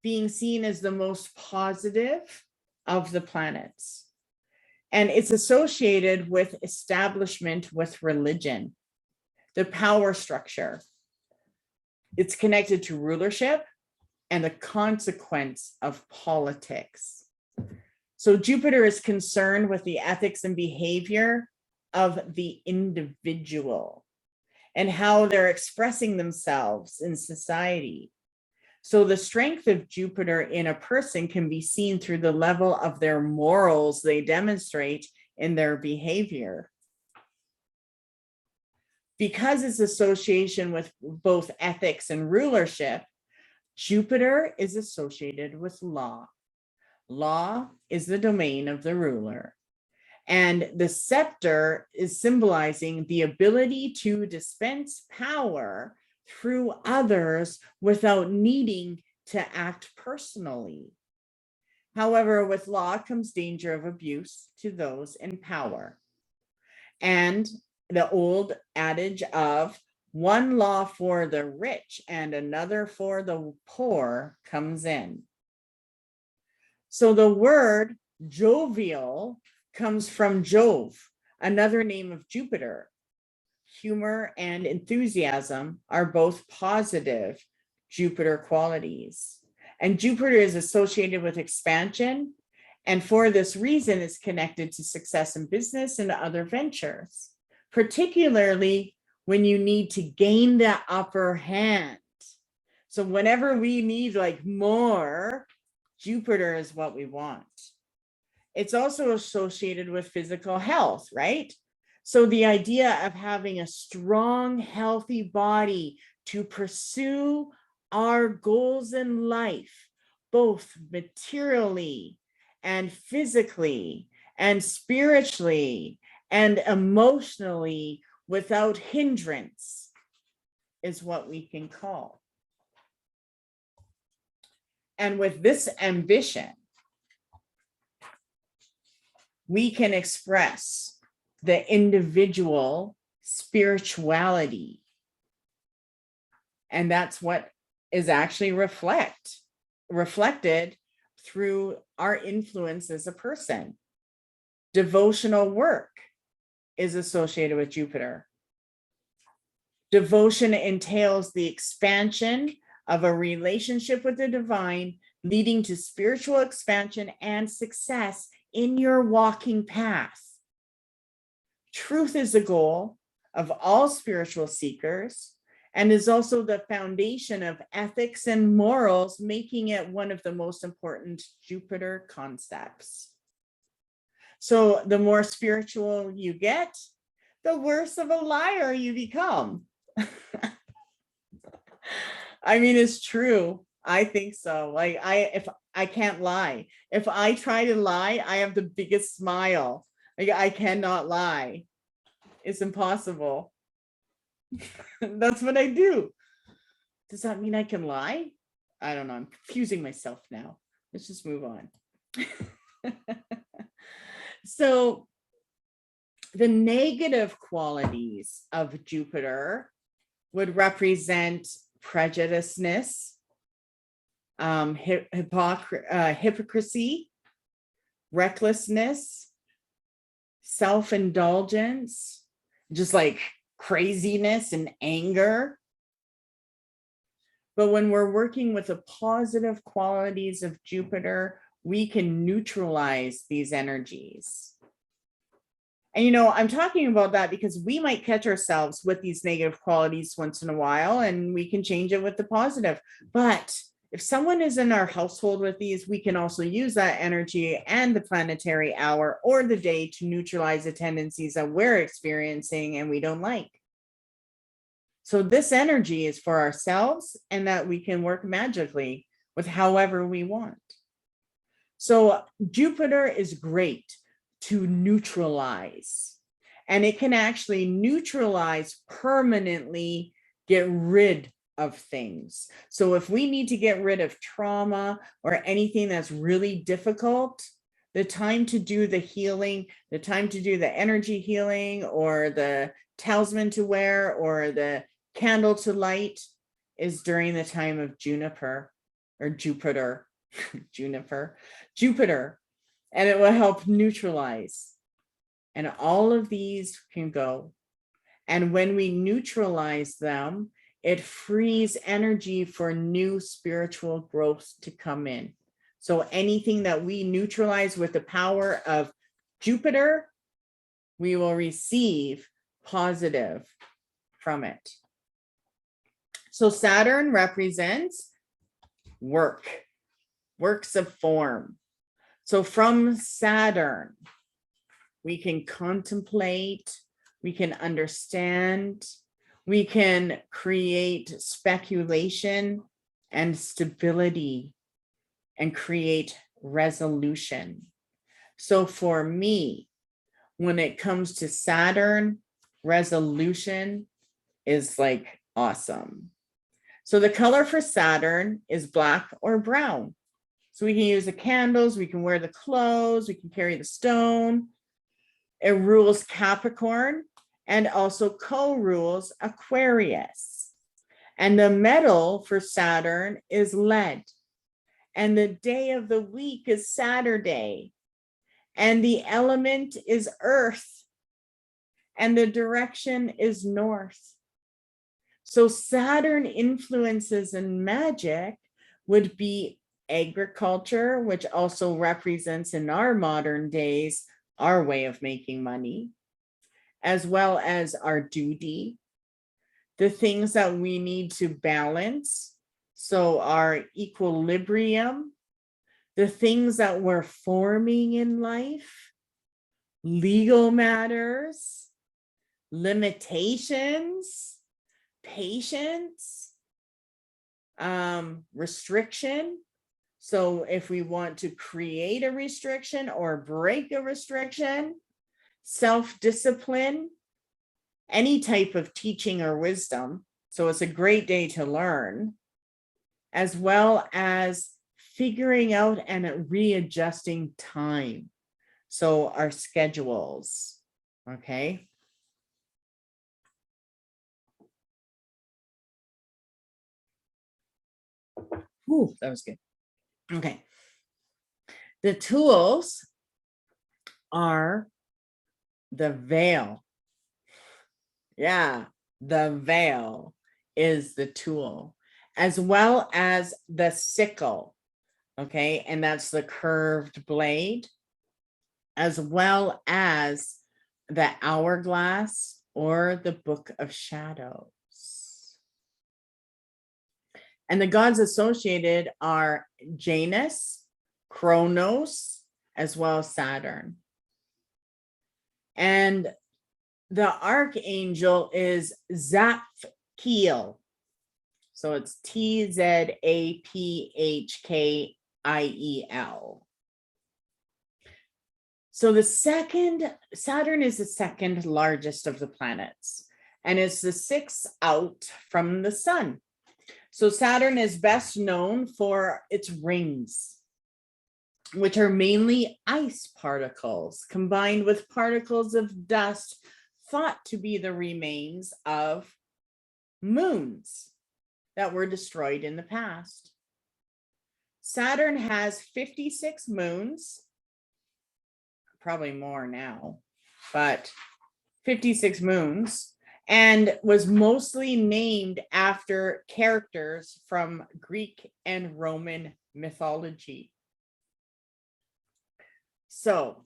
being seen as the most positive of the planets. And it's associated with establishment with religion, the power structure. It's connected to rulership and the consequence of politics. So Jupiter is concerned with the ethics and behavior of the individual and how they're expressing themselves in society. So the strength of Jupiter in a person can be seen through the level of their morals they demonstrate in their behavior. Because its association with both ethics and rulership, Jupiter is associated with law. Law is the domain of the ruler. And the scepter is symbolizing the ability to dispense power through others without needing to act personally. However, with law comes danger of abuse to those in power. And the old adage of one law for the rich and another for the poor comes in. So the word jovial comes from Jove, another name of Jupiter. Humor and enthusiasm are both positive Jupiter qualities. And Jupiter is associated with expansion, and for this reason is connected to success in business and other ventures, particularly when you need to gain the upper hand. So whenever we need like more, Jupiter is what we want. It's also associated with physical health, right? So the idea of having a strong, healthy body to pursue our goals in life, both materially and physically and spiritually and emotionally without hindrance, is what we can call. And with this ambition, we can express the individual spirituality. And that's what is actually reflected through our influence as a person. Devotional work is associated with Jupiter. Devotion entails the expansion of a relationship with the divine, leading to spiritual expansion and success in your walking path. Truth is the goal of all spiritual seekers and is also the foundation of ethics and morals, making it one of the most important Jupiter concepts. So the more spiritual you get, the worse of a liar you become. I mean, it's true. I think so. Like if I can't lie, if I try to lie, I have the biggest smile. Like I cannot lie. It's impossible. That's what I do. Does that mean I can lie? I don't know. I'm confusing myself now. Let's just move on. So the negative qualities of Jupiter would represent prejudiceness, hypocrisy, recklessness, self-indulgence, just like craziness and anger. But when we're working with the positive qualities of Jupiter, we can neutralize these energies. And, you know, I'm talking about that because we might catch ourselves with these negative qualities once in a while, and we can change it with the positive. But if someone is in our household with these, we can also use that energy and the planetary hour or the day to neutralize the tendencies that we're experiencing and we don't like. So this energy is for ourselves, and that we can work magically with however we want. So Jupiter is great to neutralize, and it can actually neutralize permanently, get rid of things. So if we need to get rid of trauma or anything that's really difficult, the time to do the healing, the time to do the energy healing or the talisman to wear or the candle to light is during the time of Jupiter, and it will help neutralize. And all of these can go. And when we neutralize them, it frees energy for new spiritual growth to come in. So anything that we neutralize with the power of Jupiter, we will receive positive from it. So Saturn represents works of form. So from Saturn, we can contemplate, we can understand, we can create speculation and stability and create resolution. So for me, when it comes to Saturn, resolution is like awesome. So the color for Saturn is black or brown. So we can use the candles, we can wear the clothes, we can carry the stone. It rules Capricorn and also co-rules Aquarius. And the metal for Saturn is lead. And the day of the week is Saturday. And the element is earth. And the direction is north. So Saturn influences in magic would be agriculture, which also represents in our modern days our way of making money, as well as our duty, the things that we need to balance. So our equilibrium, the things that we're forming in life, legal matters, limitations, patience, restriction. So if we want to create a restriction or break a restriction, self-discipline, any type of teaching or wisdom. So it's a great day to learn, as well as figuring out and readjusting time. So our schedules, okay? Ooh, that was good. Okay. The tools are the veil. Yeah, the veil is the tool, as well as the sickle. Okay, and that's the curved blade, as well as the hourglass or the book of shadows. And the gods associated are Janus, Kronos, as well as Saturn. And the archangel is Zapkiel. So it's Tzapphkiel. So Saturn is the second largest of the planets, and it's the sixth out from the sun. So Saturn is best known for its rings, which are mainly ice particles combined with particles of dust thought to be the remains of moons that were destroyed in the past. Saturn has 56 moons, probably more now, but 56 moons, and was mostly named after characters from Greek and Roman mythology. So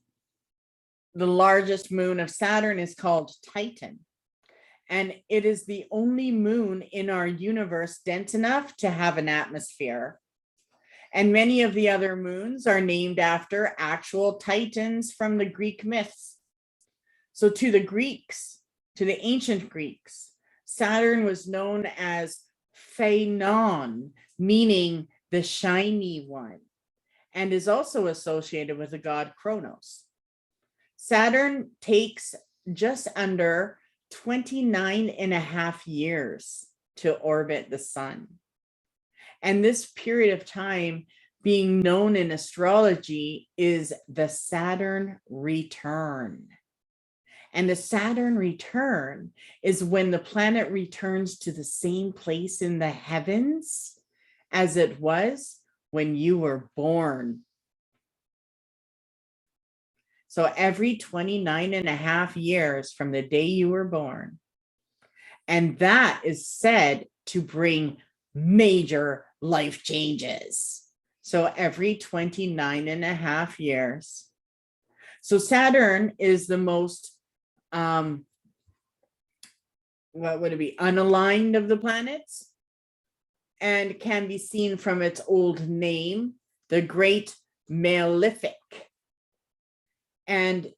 the largest moon of Saturn is called Titan, and it is the only moon in our universe dense enough to have an atmosphere. And many of the other moons are named after actual titans from the Greek myths. So to the Greeks, to the ancient Greeks, Saturn was known as Phaenon, meaning the shiny one, and is also associated with the god Kronos. Saturn takes just under 29 and a half years to orbit the sun. And this period of time, being known in astrology, is the Saturn return. And the Saturn return is when the planet returns to the same place in the heavens as it was when you were born. So every 29 and a half years from the day you were born. And that is said to bring major life changes. So every 29 and a half years. So Saturn is the most, what would it be, unaligned of the planets, and can be seen from its old name, the Great Malefic. And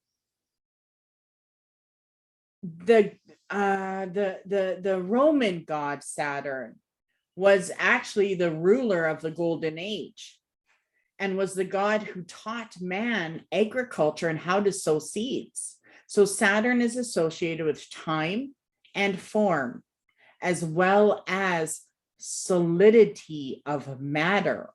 the Roman god Saturn was actually the ruler of the Golden Age and was the god who taught man agriculture and how to sow seeds. So Saturn is associated with time and form, as well as solidity of matter.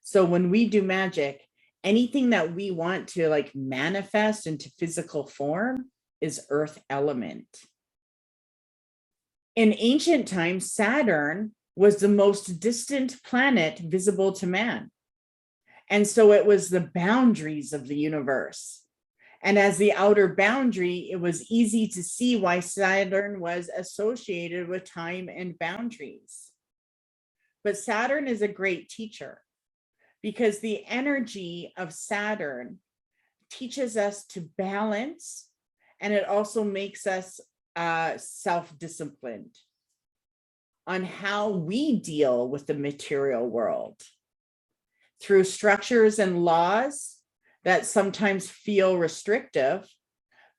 So when we do magic, anything that we want to like manifest into physical form is earth element. In ancient times, Saturn was the most distant planet visible to man. And so it was the boundaries of the universe. And as the outer boundary, it was easy to see why Saturn was associated with time and boundaries. But Saturn is a great teacher because the energy of Saturn teaches us to balance, and it also makes us self-disciplined on how we deal with the material world through structures and laws that sometimes feel restrictive.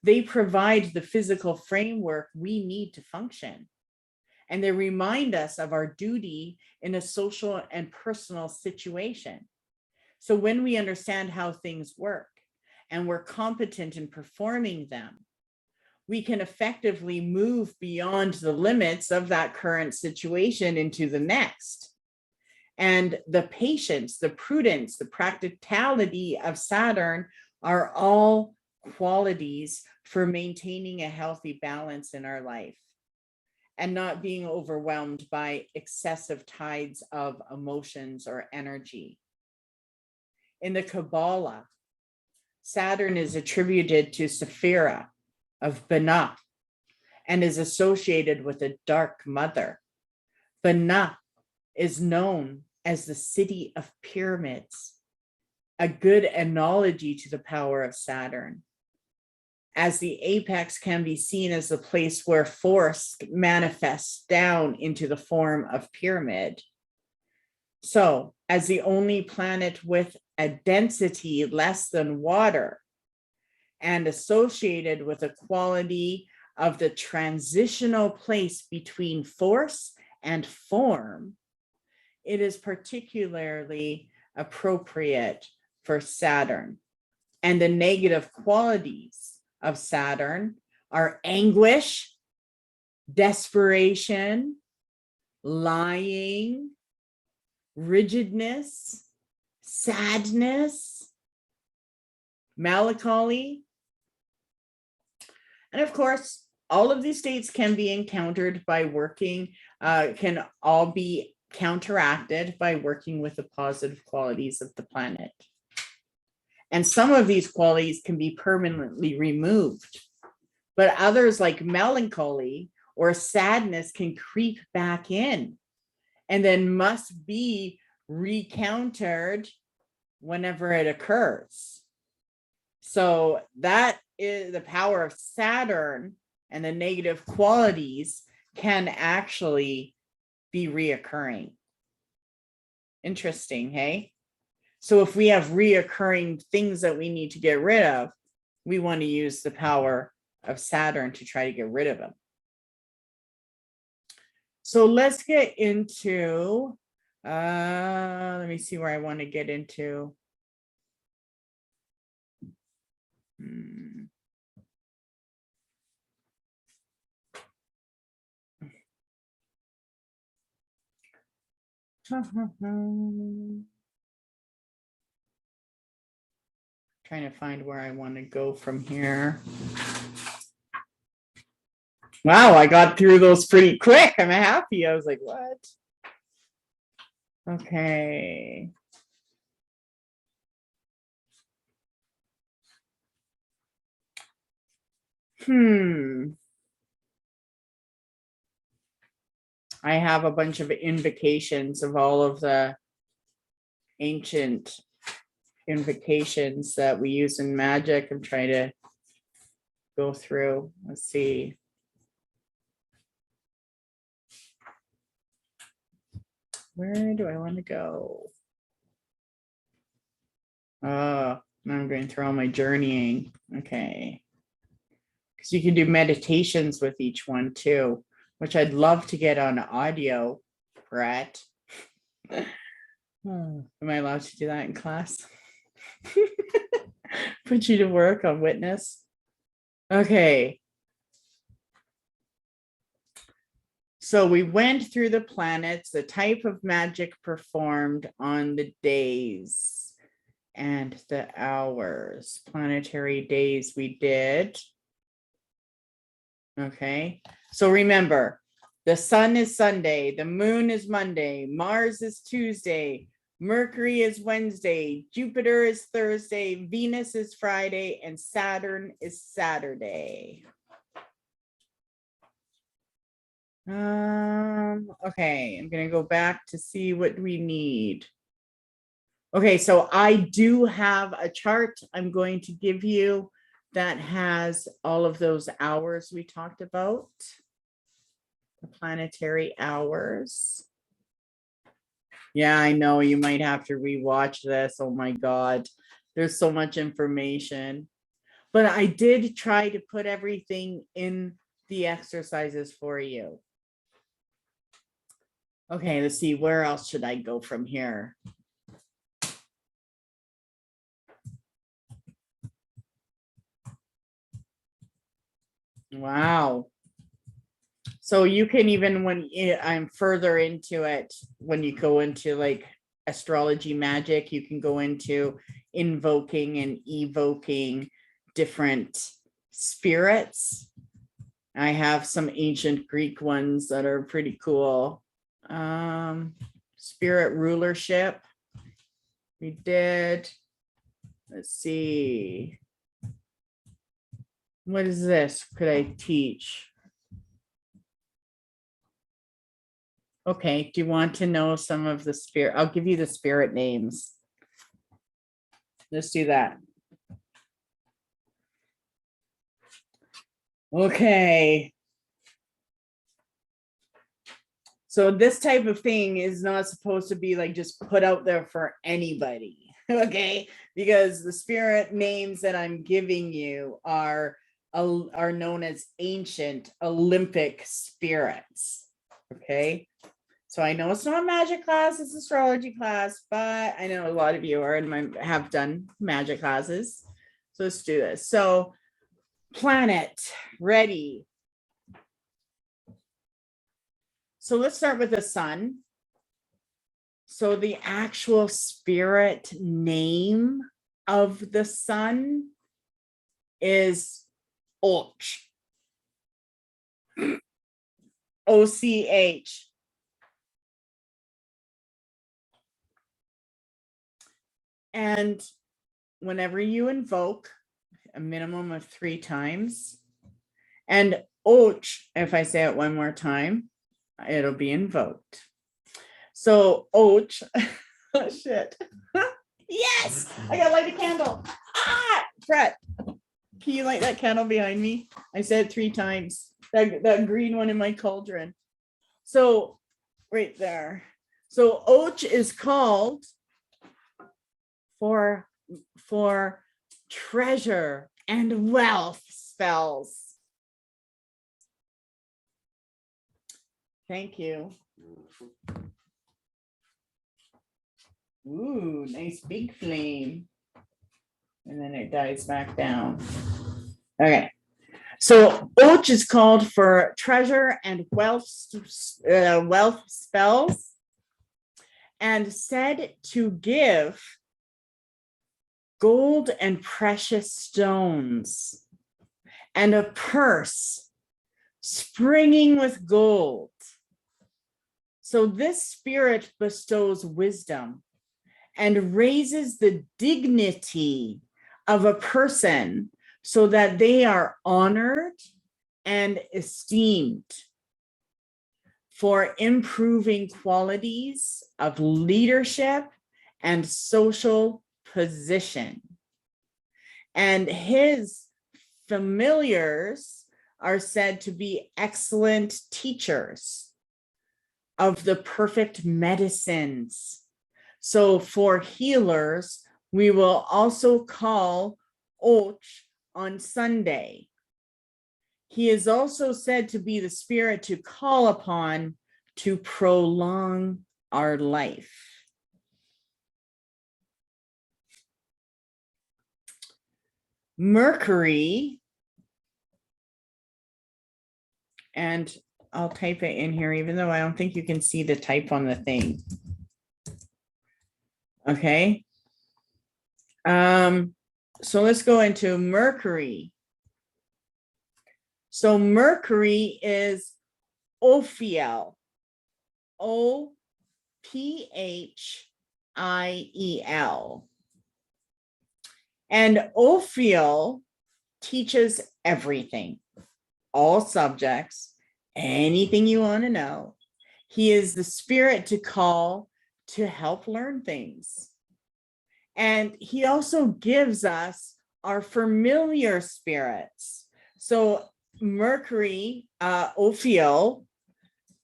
They provide the physical framework we need to function. and they remind us of our duty in a social and personal situation. So when we understand how things work and we're competent in performing them, we can effectively move beyond the limits of that current situation into the next. And the patience, the prudence, the practicality of Saturn are all qualities for maintaining a healthy balance in our life and not being overwhelmed by excessive tides of emotions or energy. In the Kabbalah, Saturn is attributed to Sephira of Binah and is associated with a dark mother. Binah is known as the city of pyramids, a good analogy to the power of Saturn, as the apex can be seen as the place where force manifests down into the form of pyramid. So, as the only planet with a density less than water and associated with a quality of the transitional place between force and form, it is particularly appropriate for Saturn. And the negative qualities of Saturn are anguish, desperation, lying, rigidness, sadness, melancholy. And of course, all of these states can be encountered by working, can all be counteracted by working with the positive qualities of the planet. And some of these qualities can be permanently removed, but others like melancholy or sadness can creep back in and then must be recountered whenever it occurs. So that is the power of Saturn, and the negative qualities can actually be reoccurring. Interesting, hey? So if we have reoccurring things that we need to get rid of, we want to use the power of Saturn to try to get rid of them. So let's get into, let me see where I want to get into. Trying to find where I want to go from here. Wow, I got through those pretty quick. I'm happy. I was like, what? Okay. I have a bunch of invocations of all of the ancient invocations that we use in magic. I'm trying to go through. Let's see. Where do I want to go? Oh, now I'm going through all my journeying. Okay. Because you can do meditations with each one too, which I'd love to get on audio, Brett. Am I allowed to do that in class? Put you to work on witness. Okay. So we went through the planets, the type of magic performed on the days and the hours. Planetary days we did. Okay. So remember, the sun is Sunday, the moon is Monday, Mars is Tuesday, Mercury is Wednesday, Jupiter is Thursday, Venus is Friday, and Saturn is Saturday. Okay, I'm gonna go back to see what we need. Okay, so I do have a chart I'm going to give you that has all of those hours we talked about, the planetary hours. Yeah, I know you might have to rewatch this. Oh my God, there's so much information. But I did try to put everything in the exercises for you. Okay, let's see, where else should I go from here? Wow. So you can even, when I'm further into it, when you go into like astrology magic, you can go into invoking and evoking different spirits. I have some ancient Greek ones that are pretty cool. Spirit rulership. We did. Let's see. What is this? Could I teach? Okay, do you want to know some of the spirit? I'll give you the spirit names. Let's do that. Okay. So this type of thing is not supposed to be like just put out there for anybody. Okay, because the spirit names that I'm giving you are known as ancient Olympic spirits. Okay, so I know it's not a magic class, it's astrology class, but I know a lot of you are and have done magic classes. So let's do this. So planet, ready. So let's start with the sun. So the actual spirit name of the sun is Och. OCH. And whenever you invoke, a minimum of 3 times, and Och, if I say it one more time, it'll be invoked. So Och, oh shit. Yes, I gotta light a candle. Ah, Brett, can you light that candle behind me? I said it 3 times. That green one in my cauldron. So right there. So Och is called for treasure and wealth spells. Thank you. Ooh, nice big flame. And then it dies back down. Okay. So Och is called for treasure and wealth spells, and said to give gold and precious stones and a purse springing with gold. So this spirit bestows wisdom and raises the dignity of a person so that they are honored and esteemed for improving qualities of leadership and social position. And his familiars are said to be excellent teachers of the perfect medicines. So for healers, we will also call Och on Sunday. He is also said to be the spirit to call upon to prolong our life. Mercury, and I'll type it in here, even though I don't think you can see the type on the thing. Okay. So let's go into Mercury. So Mercury is Ophiel, Ophiel. And Ophiel teaches everything, all subjects, anything you want to know. He is the spirit to call to help learn things. And he also gives us our familiar spirits. So Mercury, Ophiel,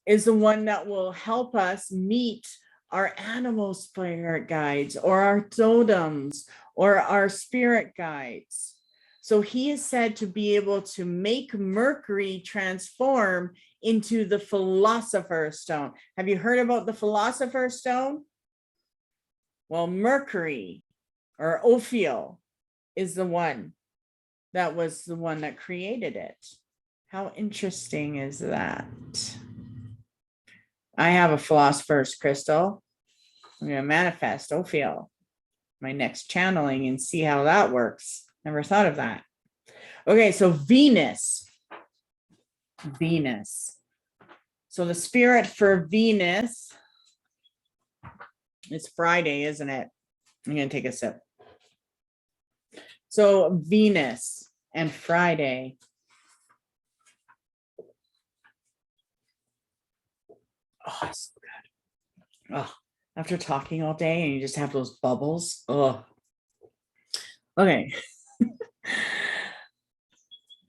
is the one that will help us meet our animal spirit guides or our totems or our spirit guides. So he is said to be able to make Mercury transform into the Philosopher's Stone. Have you heard about the Philosopher's Stone? Well, Mercury or Ophiel is the one that was the one that created it. How interesting is that? I have a Philosopher's Crystal. I'm going to manifest Ophiel, my next channeling, and see how that works. Never thought of that. Okay, so Venus. So the spirit for Venus, it's Friday, isn't it? I'm going to take a sip. So Venus and Friday. Oh, it's so good. Oh, after talking all day and you just have those bubbles. Oh, okay.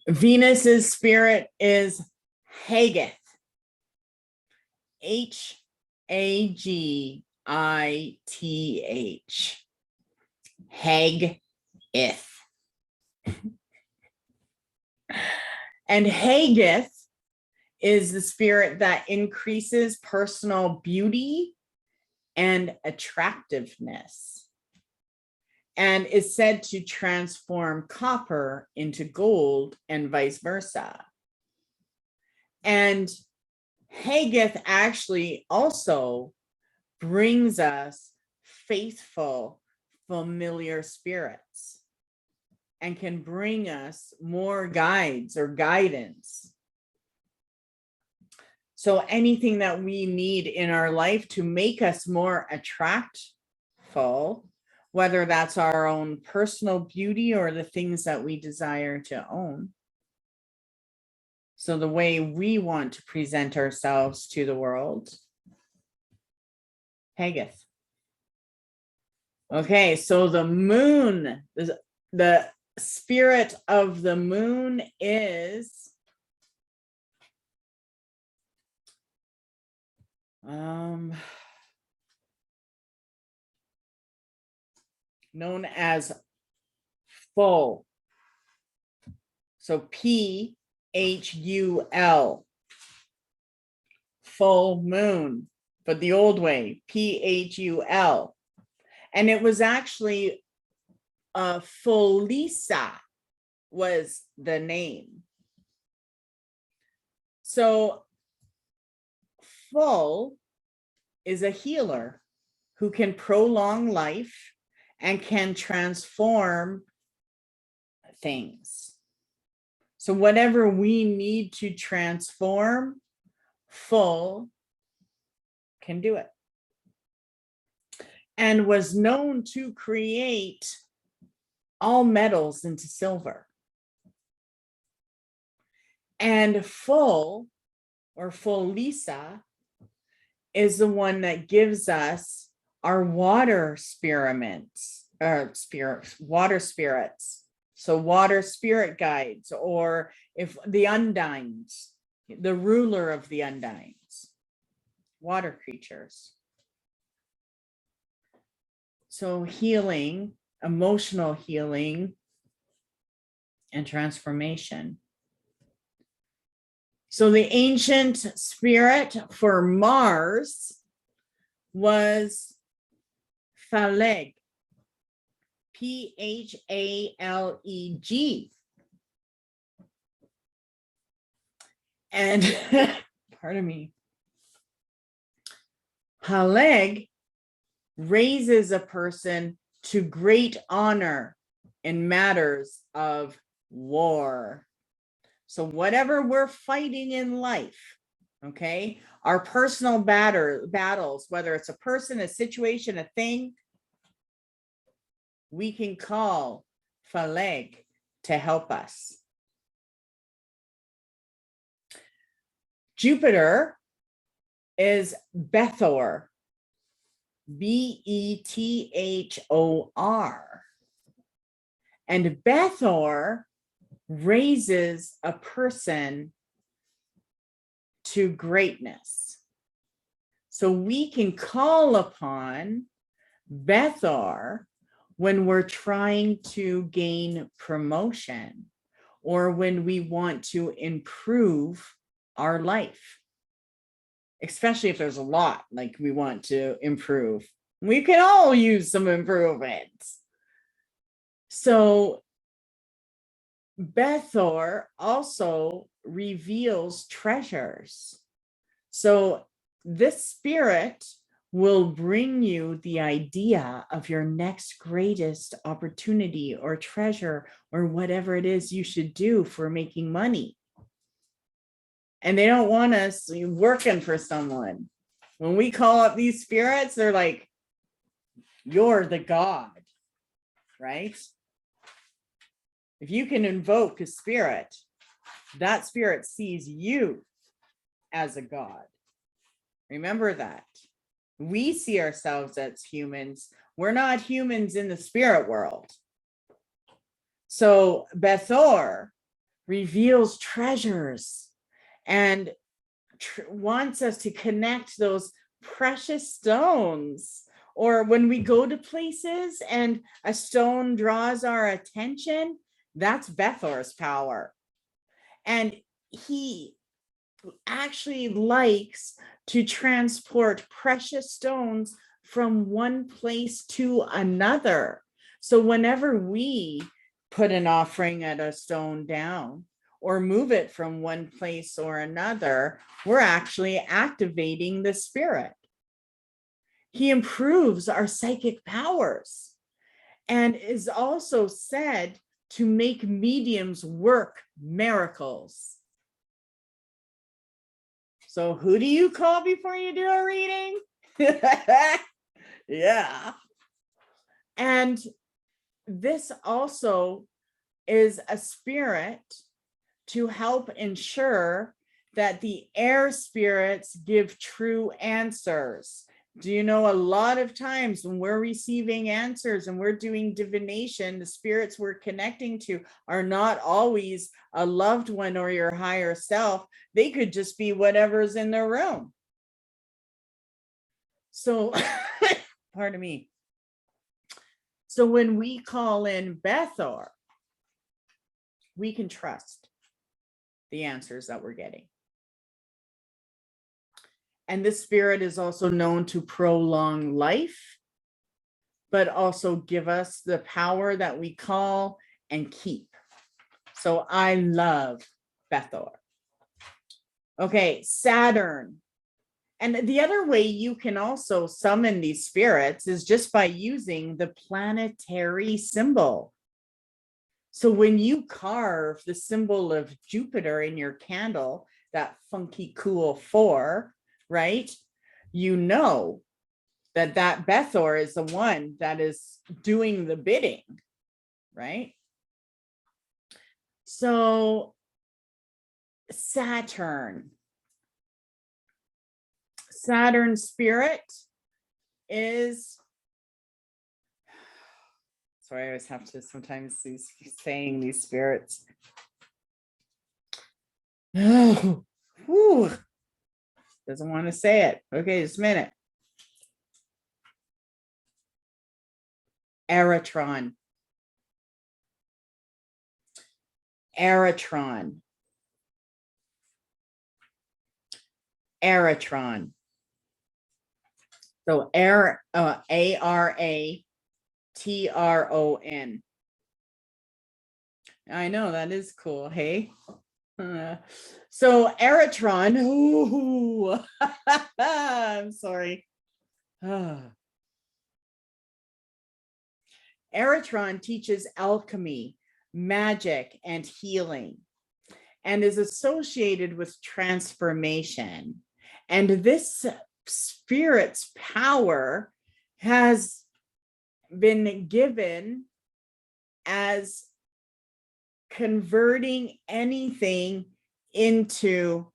Venus's spirit is Hagith. Hagith. Hagith. And Hagith is the spirit that increases personal beauty and attractiveness, and is said to transform copper into gold and vice versa. And Hagith actually also brings us faithful, familiar spirits and can bring us more guides or guidance. So anything that we need in our life to make us more attractful, whether that's our own personal beauty or the things that we desire to own. So the way we want to present ourselves to the world. Hagith. Okay, so the moon, the spirit of the moon is known as Phul. So Phul. Full moon, but the old way, Phul. And it was actually Phulisa was the name. So Phul is a healer who can prolong life and can transform things. So whatever we need to transform, Phul can do it. And was known to create all metals into silver. And Phul, or Phulisa, is the one that gives us our water water spirits. So water spirit guides, or if the Undines, the ruler of the Undines, water creatures. So healing, emotional healing, and transformation. So the ancient spirit for Mars was Phaleg. Phaleg. And pardon me. Phaleg raises a person to great honor in matters of war. So whatever we're fighting in life, okay, our personal battles, whether it's a person, a situation, a thing, we can call Phaleg to help us. Jupiter is Bethor. Bethor. And Bethor raises a person to greatness. So we can call upon Bethor when we're trying to gain promotion or when we want to improve our life, especially if there's a lot like we want to improve. We can all use some improvements. So Bethor also reveals treasures. So this spirit will bring you the idea of your next greatest opportunity or treasure or whatever it is you should do for making money. And they don't want us working for someone. When we call up these spirits, they're like, you're the God, right? If you can invoke a spirit, that spirit sees you as a God. Remember that. We see ourselves as humans. We're not humans in the spirit world. So Bethor reveals treasures and wants us to connect those precious stones. Or when we go to places and a stone draws our attention, that's Bethor's power. And he actually likes to transport precious stones from one place to another. So whenever we put an offering at a stone down or move it from one place or another, we're actually activating the spirit. He improves our psychic powers and is also said to make mediums work miracles. So who do you call before you do a reading? Yeah. And this also is a spirit to help ensure that the air spirits give true answers. Do you know a lot of times when we're receiving answers and we're doing divination, the spirits we're connecting to are not always a loved one or your higher self. They could just be whatever's in the room. So, pardon me. So when we call in Bethor, we can trust the answers that we're getting. And this spirit is also known to prolong life, but also give us the power that we call and keep. So I love Bethor. Okay, Saturn. And the other way you can also summon these spirits is just by using the planetary symbol. So when you carve the symbol of Jupiter in your candle, that funky cool 4, right? You know that Bethor is the one that is doing the bidding, right? So Saturn spirit is, sorry, I always have to sometimes saying these spirits. Oh, whew. Doesn't want to say it. Okay, just a minute. Aratron. Aratron. Aratron. So Aratron. I know, that is cool. Hey. So Aratron. Ooh. I'm sorry. Aratron teaches alchemy, magic, and healing, and is associated with transformation. And this spirit's power has been given as converting anything into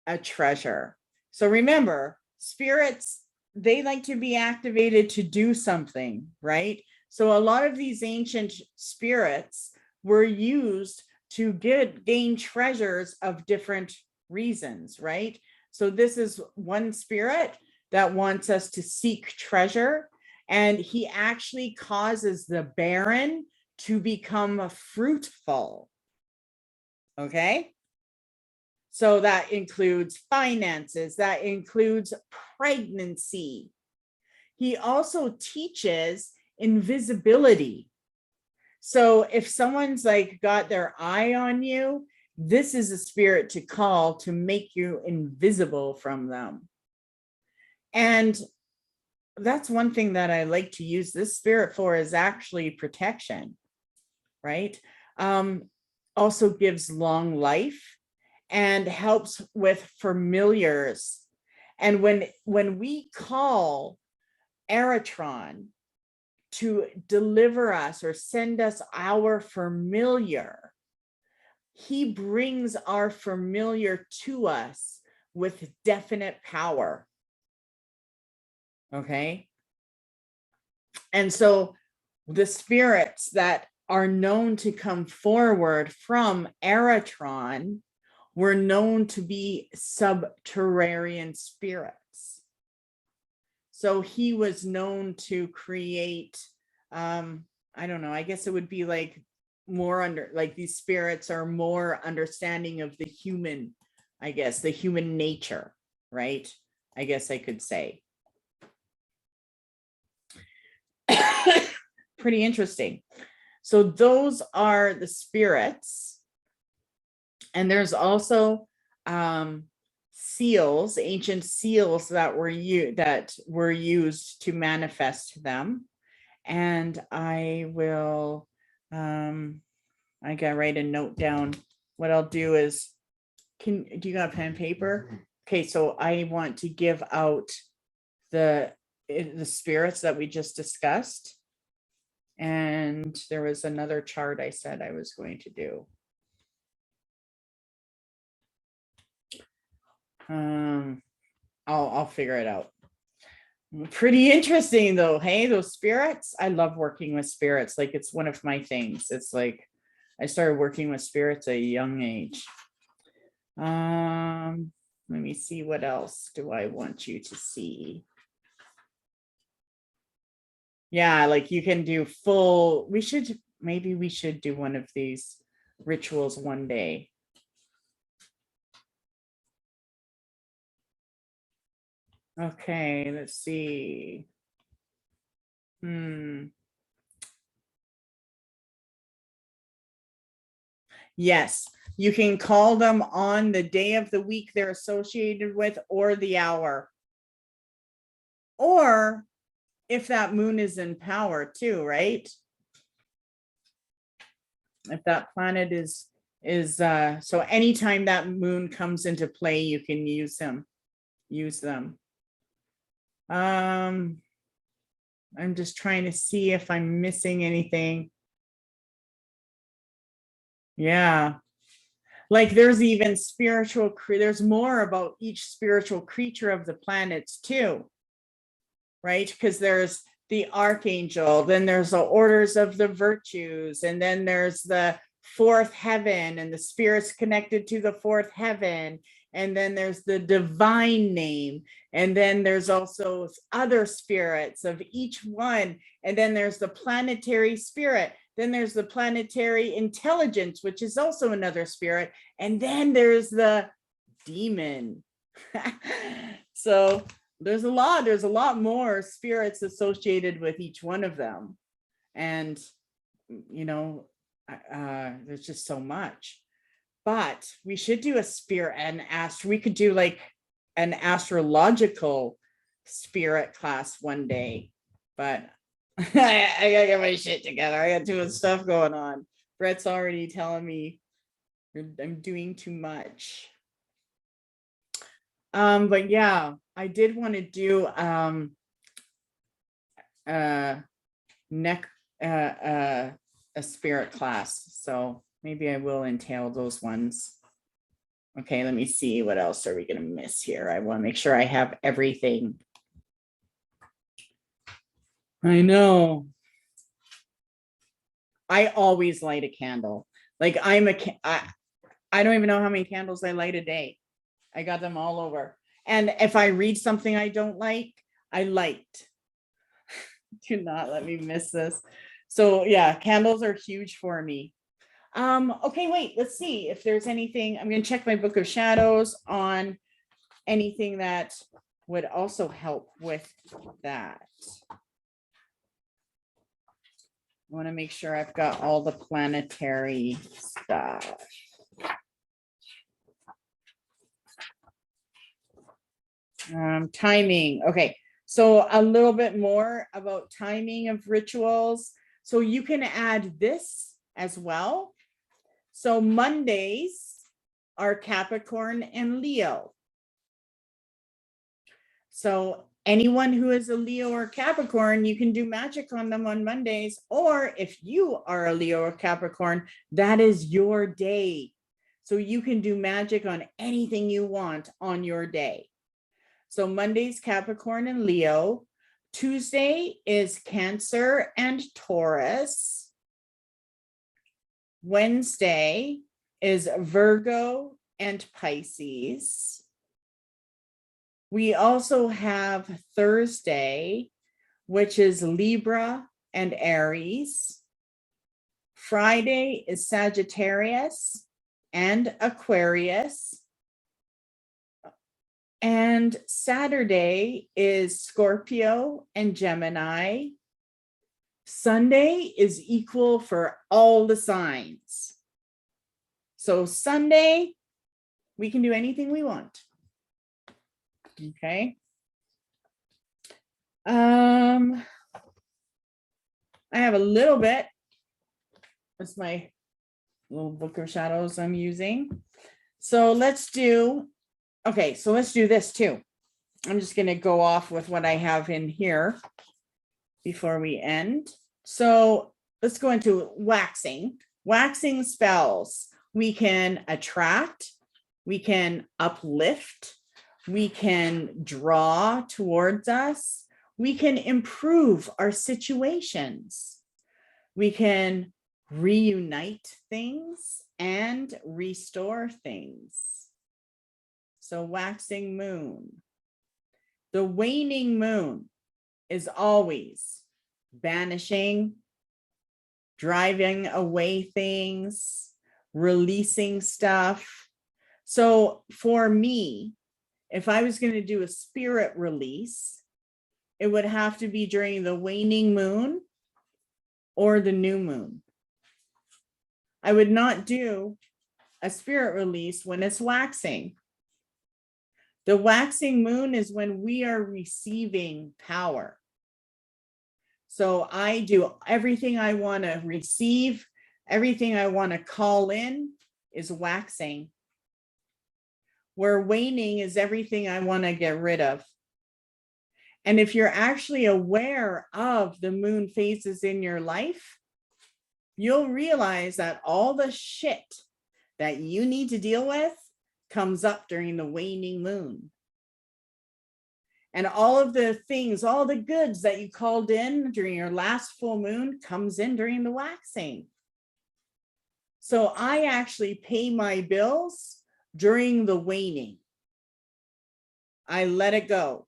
a treasure. So remember, spirits, they like to be activated to do something, right? So a lot of these ancient spirits were used to gain treasures of different reasons, right? So this is one spirit that wants us to seek treasure, and he actually causes the barren to become fruitful. Okay? So that includes finances, that includes pregnancy. He also teaches invisibility. So if someone's like got their eye on you, this is a spirit to call to make you invisible from them. And that's one thing that I like to use this spirit for, is actually protection, right? Also gives long life and helps with familiars. And when we call Eritron to deliver us or send us our familiar, he brings our familiar to us with definite power. Okay. And so the spirits that are known to come forward from Eritron were known to be subterranean spirits. So he was known to create, I don't know, I guess it would be like more under, like these spirits are more understanding of the human, I guess, the human nature, right? I guess I could say. Pretty interesting. So those are the spirits. And there's also seals, ancient seals that were used to manifest them. And I will, I gotta write a note down. What I'll do is, do you got a pen and paper? Okay, so I want to give out the spirits that we just discussed. And there was another chart I said I was going to do. I'll figure it out. Pretty interesting though. Hey, those spirits. I love working with spirits. Like, it's one of my things. It's like I started working with spirits at a young age. Let me see, what else do I want you to see? Yeah, like you can do full, maybe we should do one of these rituals one day. Okay, let's see. Yes, you can call them on the day of the week they're associated with, or the hour. Or if that moon is in power too, right? If that planet is so anytime that moon comes into play, you can use them. I'm just trying to see if I'm missing anything. Yeah. Like there's even there's more about each spiritual creature of the planets too, right? Because there's the archangel, then there's the orders of the virtues, and then there's the fourth heaven and the spirits connected to the fourth heaven, and then there's the divine name, and then there's also other spirits of each one, and then there's the planetary spirit, then there's the planetary intelligence, which is also another spirit, and then there's the demon. So there's a lot more spirits associated with each one of them. And, you know, there's just so much. But we should do a spirit and we could do like an astrological spirit class one day. But I gotta get my shit together. I got too much stuff going on. Brett's already telling me I'm doing too much. But yeah, I did want to do a spirit class, so maybe I will entail those ones. Okay, let me see, what else are we gonna miss here? I want to make sure I have everything. I know. I always light a candle. Like I don't even know how many candles I light a day. I got them all over. And if I read something I don't like, I light. Do not let me miss this. So yeah, candles are huge for me. Okay, wait, let's see if there's anything. I'm going to check my book of shadows on anything that would also help with that. I want to make sure I've got all the planetary stuff. Timing. Okay, so a little bit more about timing of rituals. So you can add this as well. So Mondays are Capricorn and Leo. So anyone who is a Leo or Capricorn, you can do magic on them on Mondays. Or if you are a Leo or Capricorn, that is your day. So you can do magic on anything you want on your day. So Monday's Capricorn and Leo. Tuesday is Cancer and Taurus. Wednesday is Virgo and Pisces. We also have Thursday, which is Libra and Aries. Friday is Sagittarius and Aquarius. And Saturday is Scorpio and Gemini. Sunday is equal for all the signs. So Sunday, we can do anything we want. Okay. I have a little bit. That's my little book of shadows I'm using. So let's do, okay, so let's do this too. I'm just going to go off with what I have in here before we end. So let's go into waxing. Waxing spells. We can attract, we can uplift, we can draw towards us, we can improve our situations, we can reunite things and restore things. So waxing moon. The waning moon is always banishing, driving away things, releasing stuff. So for me, if I was going to do a spirit release, it would have to be during the waning moon or the new moon. I would not do a spirit release when it's waxing. The waxing moon is when we are receiving power. So I do everything I want to receive, everything I want to call in is waxing. Where waning is everything I want to get rid of. And if you're actually aware of the moon phases in your life, you'll realize that all the shit that you need to deal with comes up during the waning moon. And all of the things, all the goods that you called in during your last full moon comes in during the waxing. So I actually pay my bills during the waning. I let it go.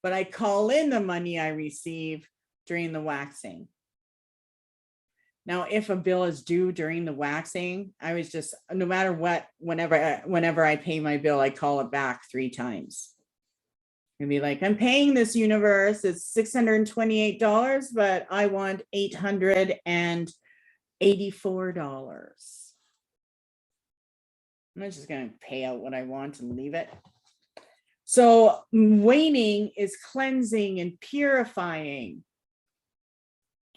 But I call in the money I receive during the waxing. Now, if a bill is due during the waxing, I was just, no matter what, whenever I pay my bill, I call it back 3 times. And be like, I'm paying this universe, it's $628, but I want $884. I'm just going to pay out what I want and leave it. So waning is cleansing and purifying,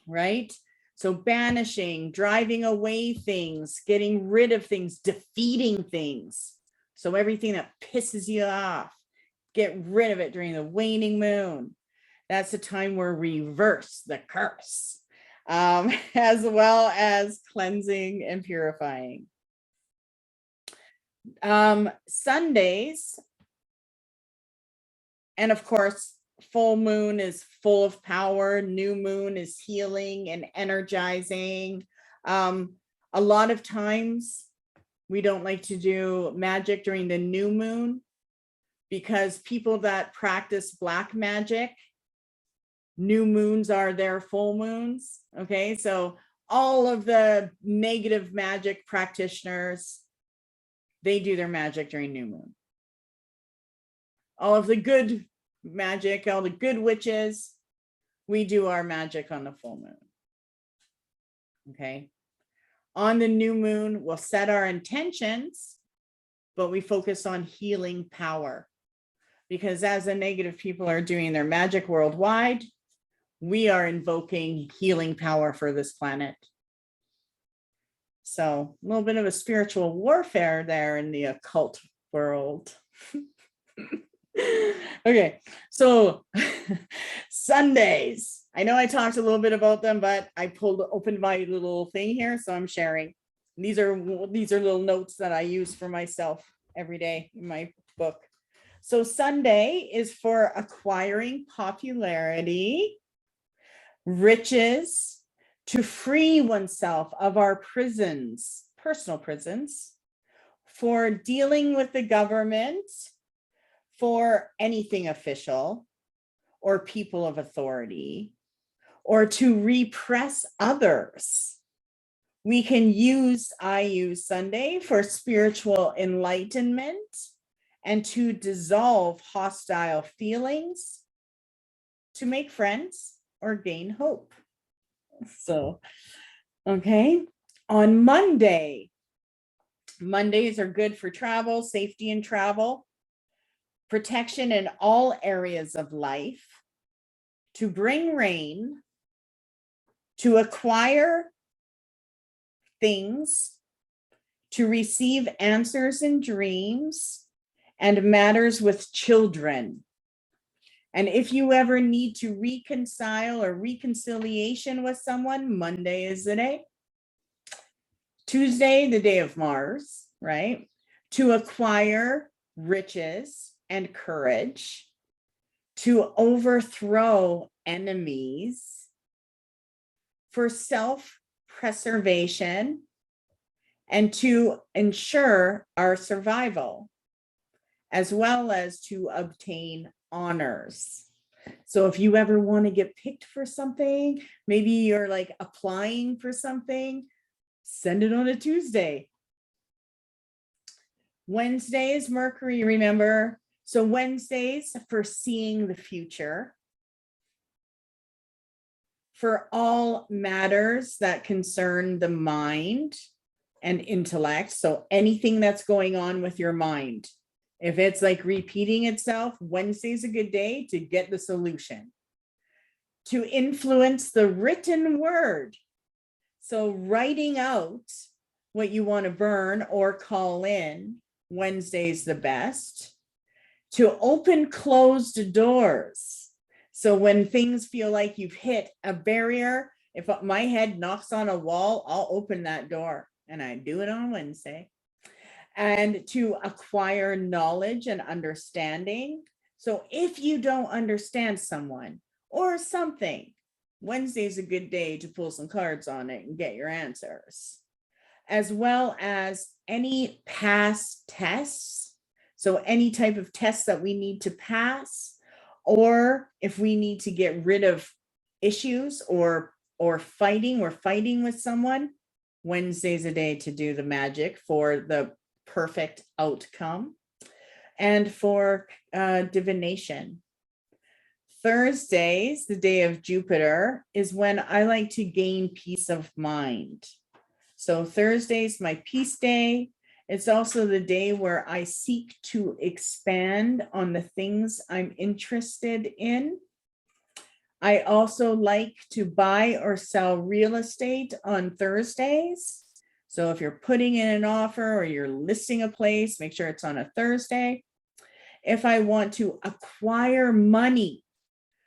right? So banishing, driving away things, getting rid of things, defeating things. So everything that pisses you off, get rid of it during the waning moon. That's the time where we reverse the curse, as well as cleansing and purifying. Sundays, and of course, full moon is full of power. New moon is healing and energizing. A lot of times we don't like to do magic during the new moon because people that practice black magic, new moons are their full moons. Okay, so all of the negative magic practitioners, they do their magic during new moon. All of the good magic, all the good witches, we do our magic on the full moon. Okay. On the new moon, we'll set our intentions, but we focus on healing power. Because as the negative people are doing their magic worldwide, we are invoking healing power for this planet. So a little bit of a spiritual warfare there in the occult world. Okay, so Sundays. I know I talked a little bit about them, but I opened my little thing here, so I'm sharing. These are little notes that I use for myself every day in my book. So Sunday is for acquiring popularity, riches, to free oneself of our prisons, personal prisons, for dealing with the government, for anything official or people of authority, or to repress others. I use Sunday for spiritual enlightenment and to dissolve hostile feelings, to make friends or gain hope. So, okay. On Mondays are good for travel, safety and travel, protection in all areas of life, to bring rain, to acquire things, to receive answers in dreams, and matters with children. And if you ever need to reconcile or reconciliation with someone, Monday is the day. Tuesday, the day of Mars, right? To acquire riches and courage, to overthrow enemies, for self-preservation, and to ensure our survival, as well as to obtain honors. So if you ever want to get picked for something, maybe you're like applying for something, send it on a Tuesday. Wednesdays, Mercury, remember. So Wednesdays for seeing the future, for all matters that concern the mind and intellect. So anything that's going on with your mind, if it's like repeating itself, Wednesday's a good day to get the solution. To influence the written word. So writing out what you want to burn or call in, Wednesday's the best. To open closed doors. So when things feel like you've hit a barrier, if my head knocks on a wall, I'll open that door, and I do it on Wednesday. And to acquire knowledge and understanding. So if you don't understand someone or something, Wednesday's a good day to pull some cards on it and get your answers, as well as any past tests. So any type of tests that we need to pass, or if we need to get rid of issues or we're fighting with someone, Wednesday's a day to do the magic for the perfect outcome. And for divination. Thursdays, the day of Jupiter, is when I like to gain peace of mind. So Thursday's my peace day. It's also the day where I seek to expand on the things I'm interested in. I also like to buy or sell real estate on Thursdays. So if you're putting in an offer or you're listing a place, make sure it's on a Thursday. If I want to acquire money,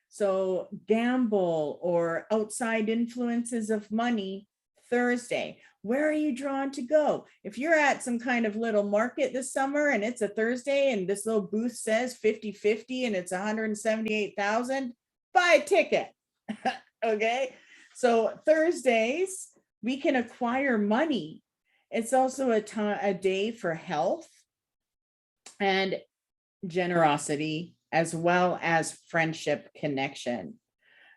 so gamble or outside influences of money, Thursday. Where are you drawn to go? If you're at some kind of little market this summer and it's a Thursday and this little booth says 50-50 and it's 178,000, buy a ticket. Okay. So Thursdays, we can acquire money. It's also a day for health and generosity, as well as friendship connection.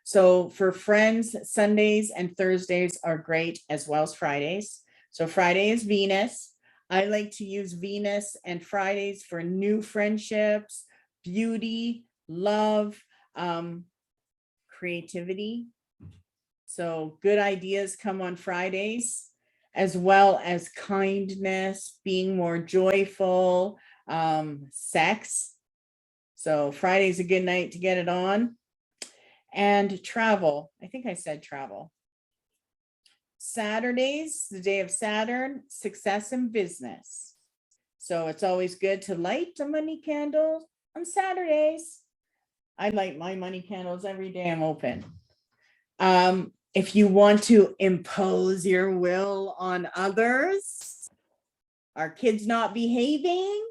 So for friends, Sundays and Thursdays are great, as well as Fridays. So Friday is Venus. I like to use Venus and Fridays for new friendships, beauty, love, creativity. So good ideas come on Fridays, as well as kindness, being more joyful, sex. So Friday's a good night to get it on. And travel. I think I said travel. Saturdays, the day of Saturn, success in business. So it's always good to light a money candle on Saturdays. I light my money candles every day I'm open. If you want to impose your will on others, are kids not behaving?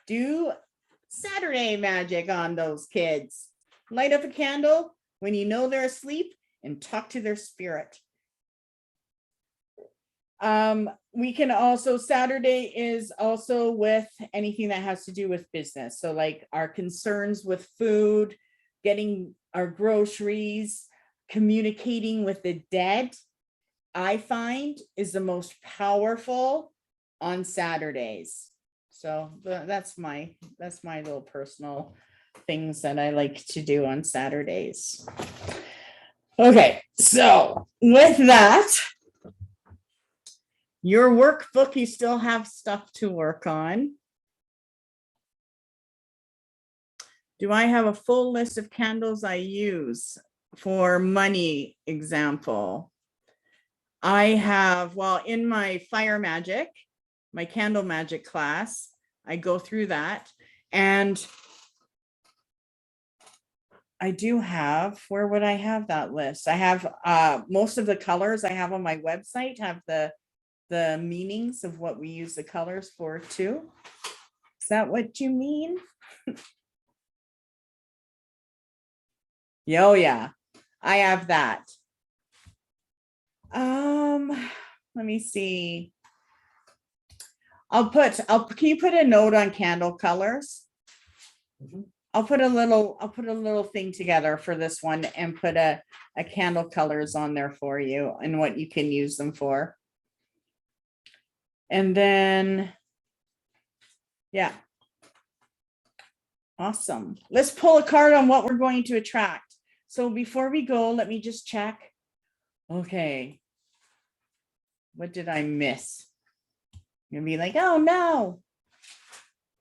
Do Saturday magic on those kids. Light up a candle when you know they're asleep and talk to their spirit. We can also, Saturday is also with anything that has to do with business. So like our concerns with food, getting our groceries, communicating with the dead, I find is the most powerful on Saturdays. So that's my little personal things that I like to do on Saturdays. Okay, so with that, your workbook, you still have stuff to work on. Do I have a full list of candles I use for money example? I have, well, in my fire magic, my candle magic class, I go through that, and I do have, where would I have that list? I have most of the colors I have on my website have the meanings of what we use the colors for too. Is that what you mean? Oh yeah, I have that. Let me see. Can you put a note on candle colors? Mm-hmm. I'll put a little thing together for this one and put a candle colors on there for you and what you can use them for. And then, yeah. Awesome. Let's pull a card on what we're going to attract. So before we go, let me just check. Okay. What did I miss? You'll be like, oh no.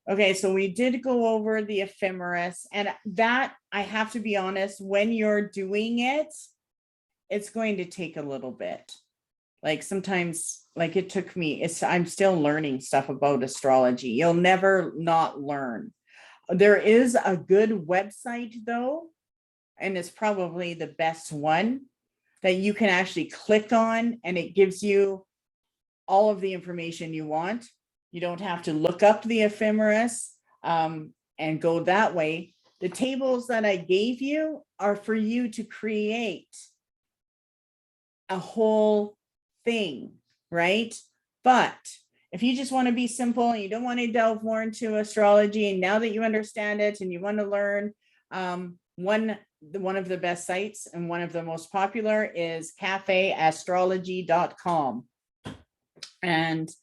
Okay, so we did go over the ephemeris, and that, I have to be honest, when you're doing it, it's going to take a little bit. Like sometimes, like it took me, I'm still learning stuff about astrology. You'll never not learn. There is a good website though, and it's probably the best one that you can actually click on, and it gives you all of the information you want. You don't have to look up the ephemeris and go that way. The tables that I gave you are for you to create a whole thing, right? But if you just want to be simple and you don't want to delve more into astrology, and now that you understand it and you want to learn, one of the best sites and one of the most popular is cafeastrology.com. And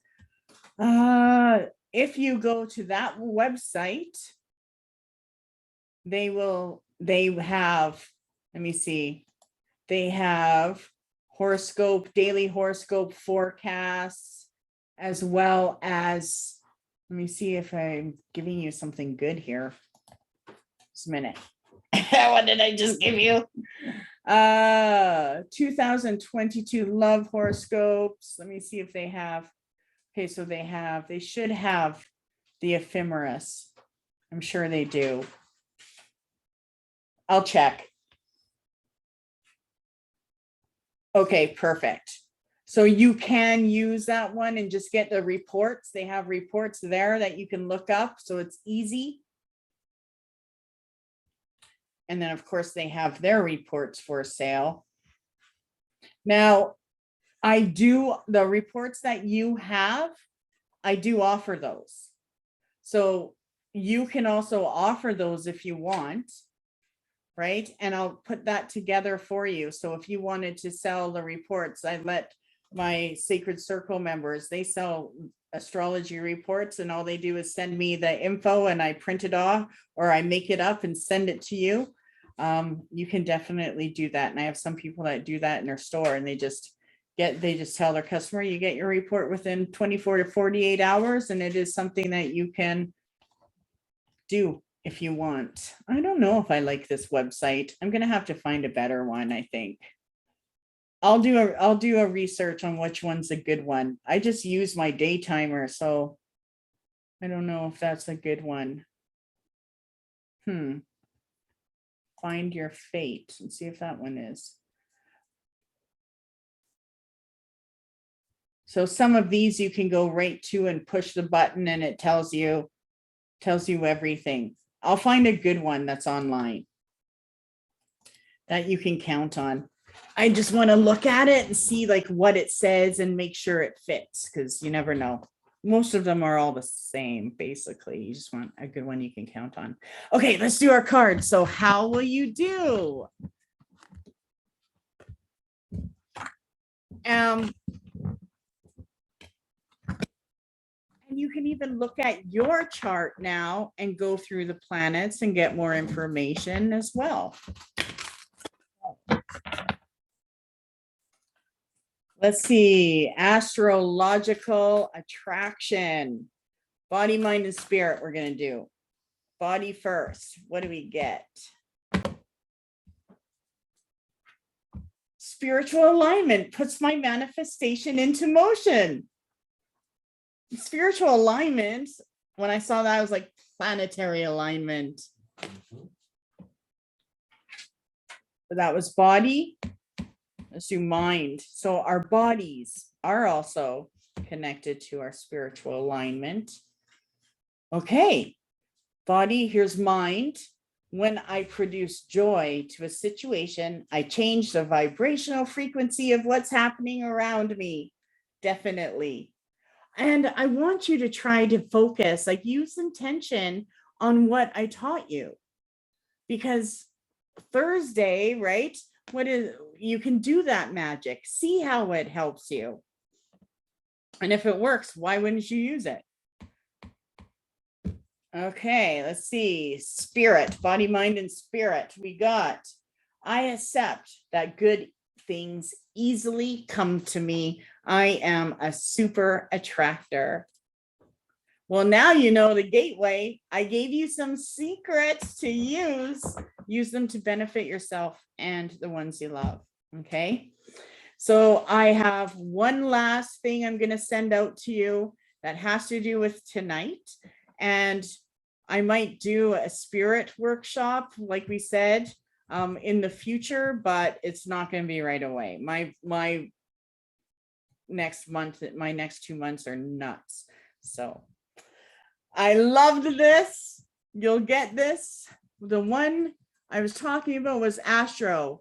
if you go to that website, they have, let me see, they have daily horoscope forecasts, as well as, let me see if I'm giving you something good here. Just a minute. What did I just give you? 2022 love horoscopes. Let me see if they have. Okay, so they should have the ephemeris. I'm sure they do. I'll check. Okay, perfect. So you can use that one and just get the reports. They have reports there that you can look up, so it's easy. And then, of course, they have their reports for sale. Now, the reports that you have, I do offer those. So you can also offer those if you want. right? And I'll put that together for you. So if you wanted to sell the reports, I let my Sacred Circle members, they sell astrology reports, and all they do is send me the info and I print it off, or I make it up and send it to you. You can definitely do that. And I have some people that do that in their store, and they just tell their customer, you get your report within 24 to 48 hours. And it is something that you can do if you want. I don't know if I like this website. I'm going to have to find a better one, I think. I'll do a research on which one's a good one. I just use my day timer, so I don't know if that's a good one. Find your fate and see if that one is. So some of these you can go right to and push the button and it tells you everything. I'll find a good one that's online that you can count on. I just want to look at it and see like what it says and make sure it fits, because you never know. Most of them are all the same, basically. You just want a good one you can count on. Okay, let's do our cards. So how will you do? And you can even look at your chart now and go through the planets and get more information as well. Let's see, astrological attraction, body, mind, and spirit. We're going to do body first. What do we get? Spiritual alignment puts my manifestation into motion. Spiritual alignment, when I saw that, I was like, planetary alignment. So that was body. Let's do mind. So our bodies are also connected to our spiritual alignment. Okay, body, here's mind. When I produce joy to a situation, I change the vibrational frequency of what's happening around me. Definitely. And I want you to try to focus, like use intention on what I taught you. Because Thursday, right? You can do that magic. See how it helps you. And if it works, why wouldn't you use it? Okay, let's see. Spirit, body, mind, and spirit. We got, I accept that good things easily come to me. I am a super attractor. Well, now you know the gateway. I gave you some secrets to use. Use them to benefit yourself and the ones you love. Okay. So I have one last thing I'm going to send out to you that has to do with tonight. And I might do a spirit workshop, like we said, in the future, but it's not going to be right away. My next 2 months are nuts. So I loved this. You'll get this. The one I was talking about was Astro.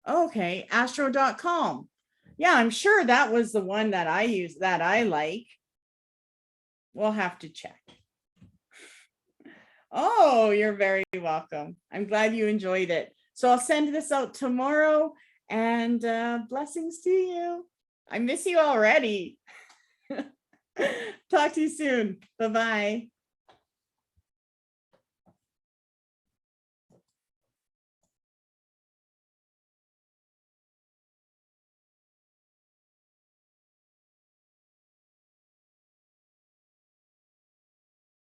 Okay, astro.com. Yeah, I'm sure that was the one that I use, that I like. We'll have to check. Oh, you're very welcome. I'm glad you enjoyed it. So I'll send this out tomorrow, and blessings to you. I miss you already. Talk to you soon. Bye-bye.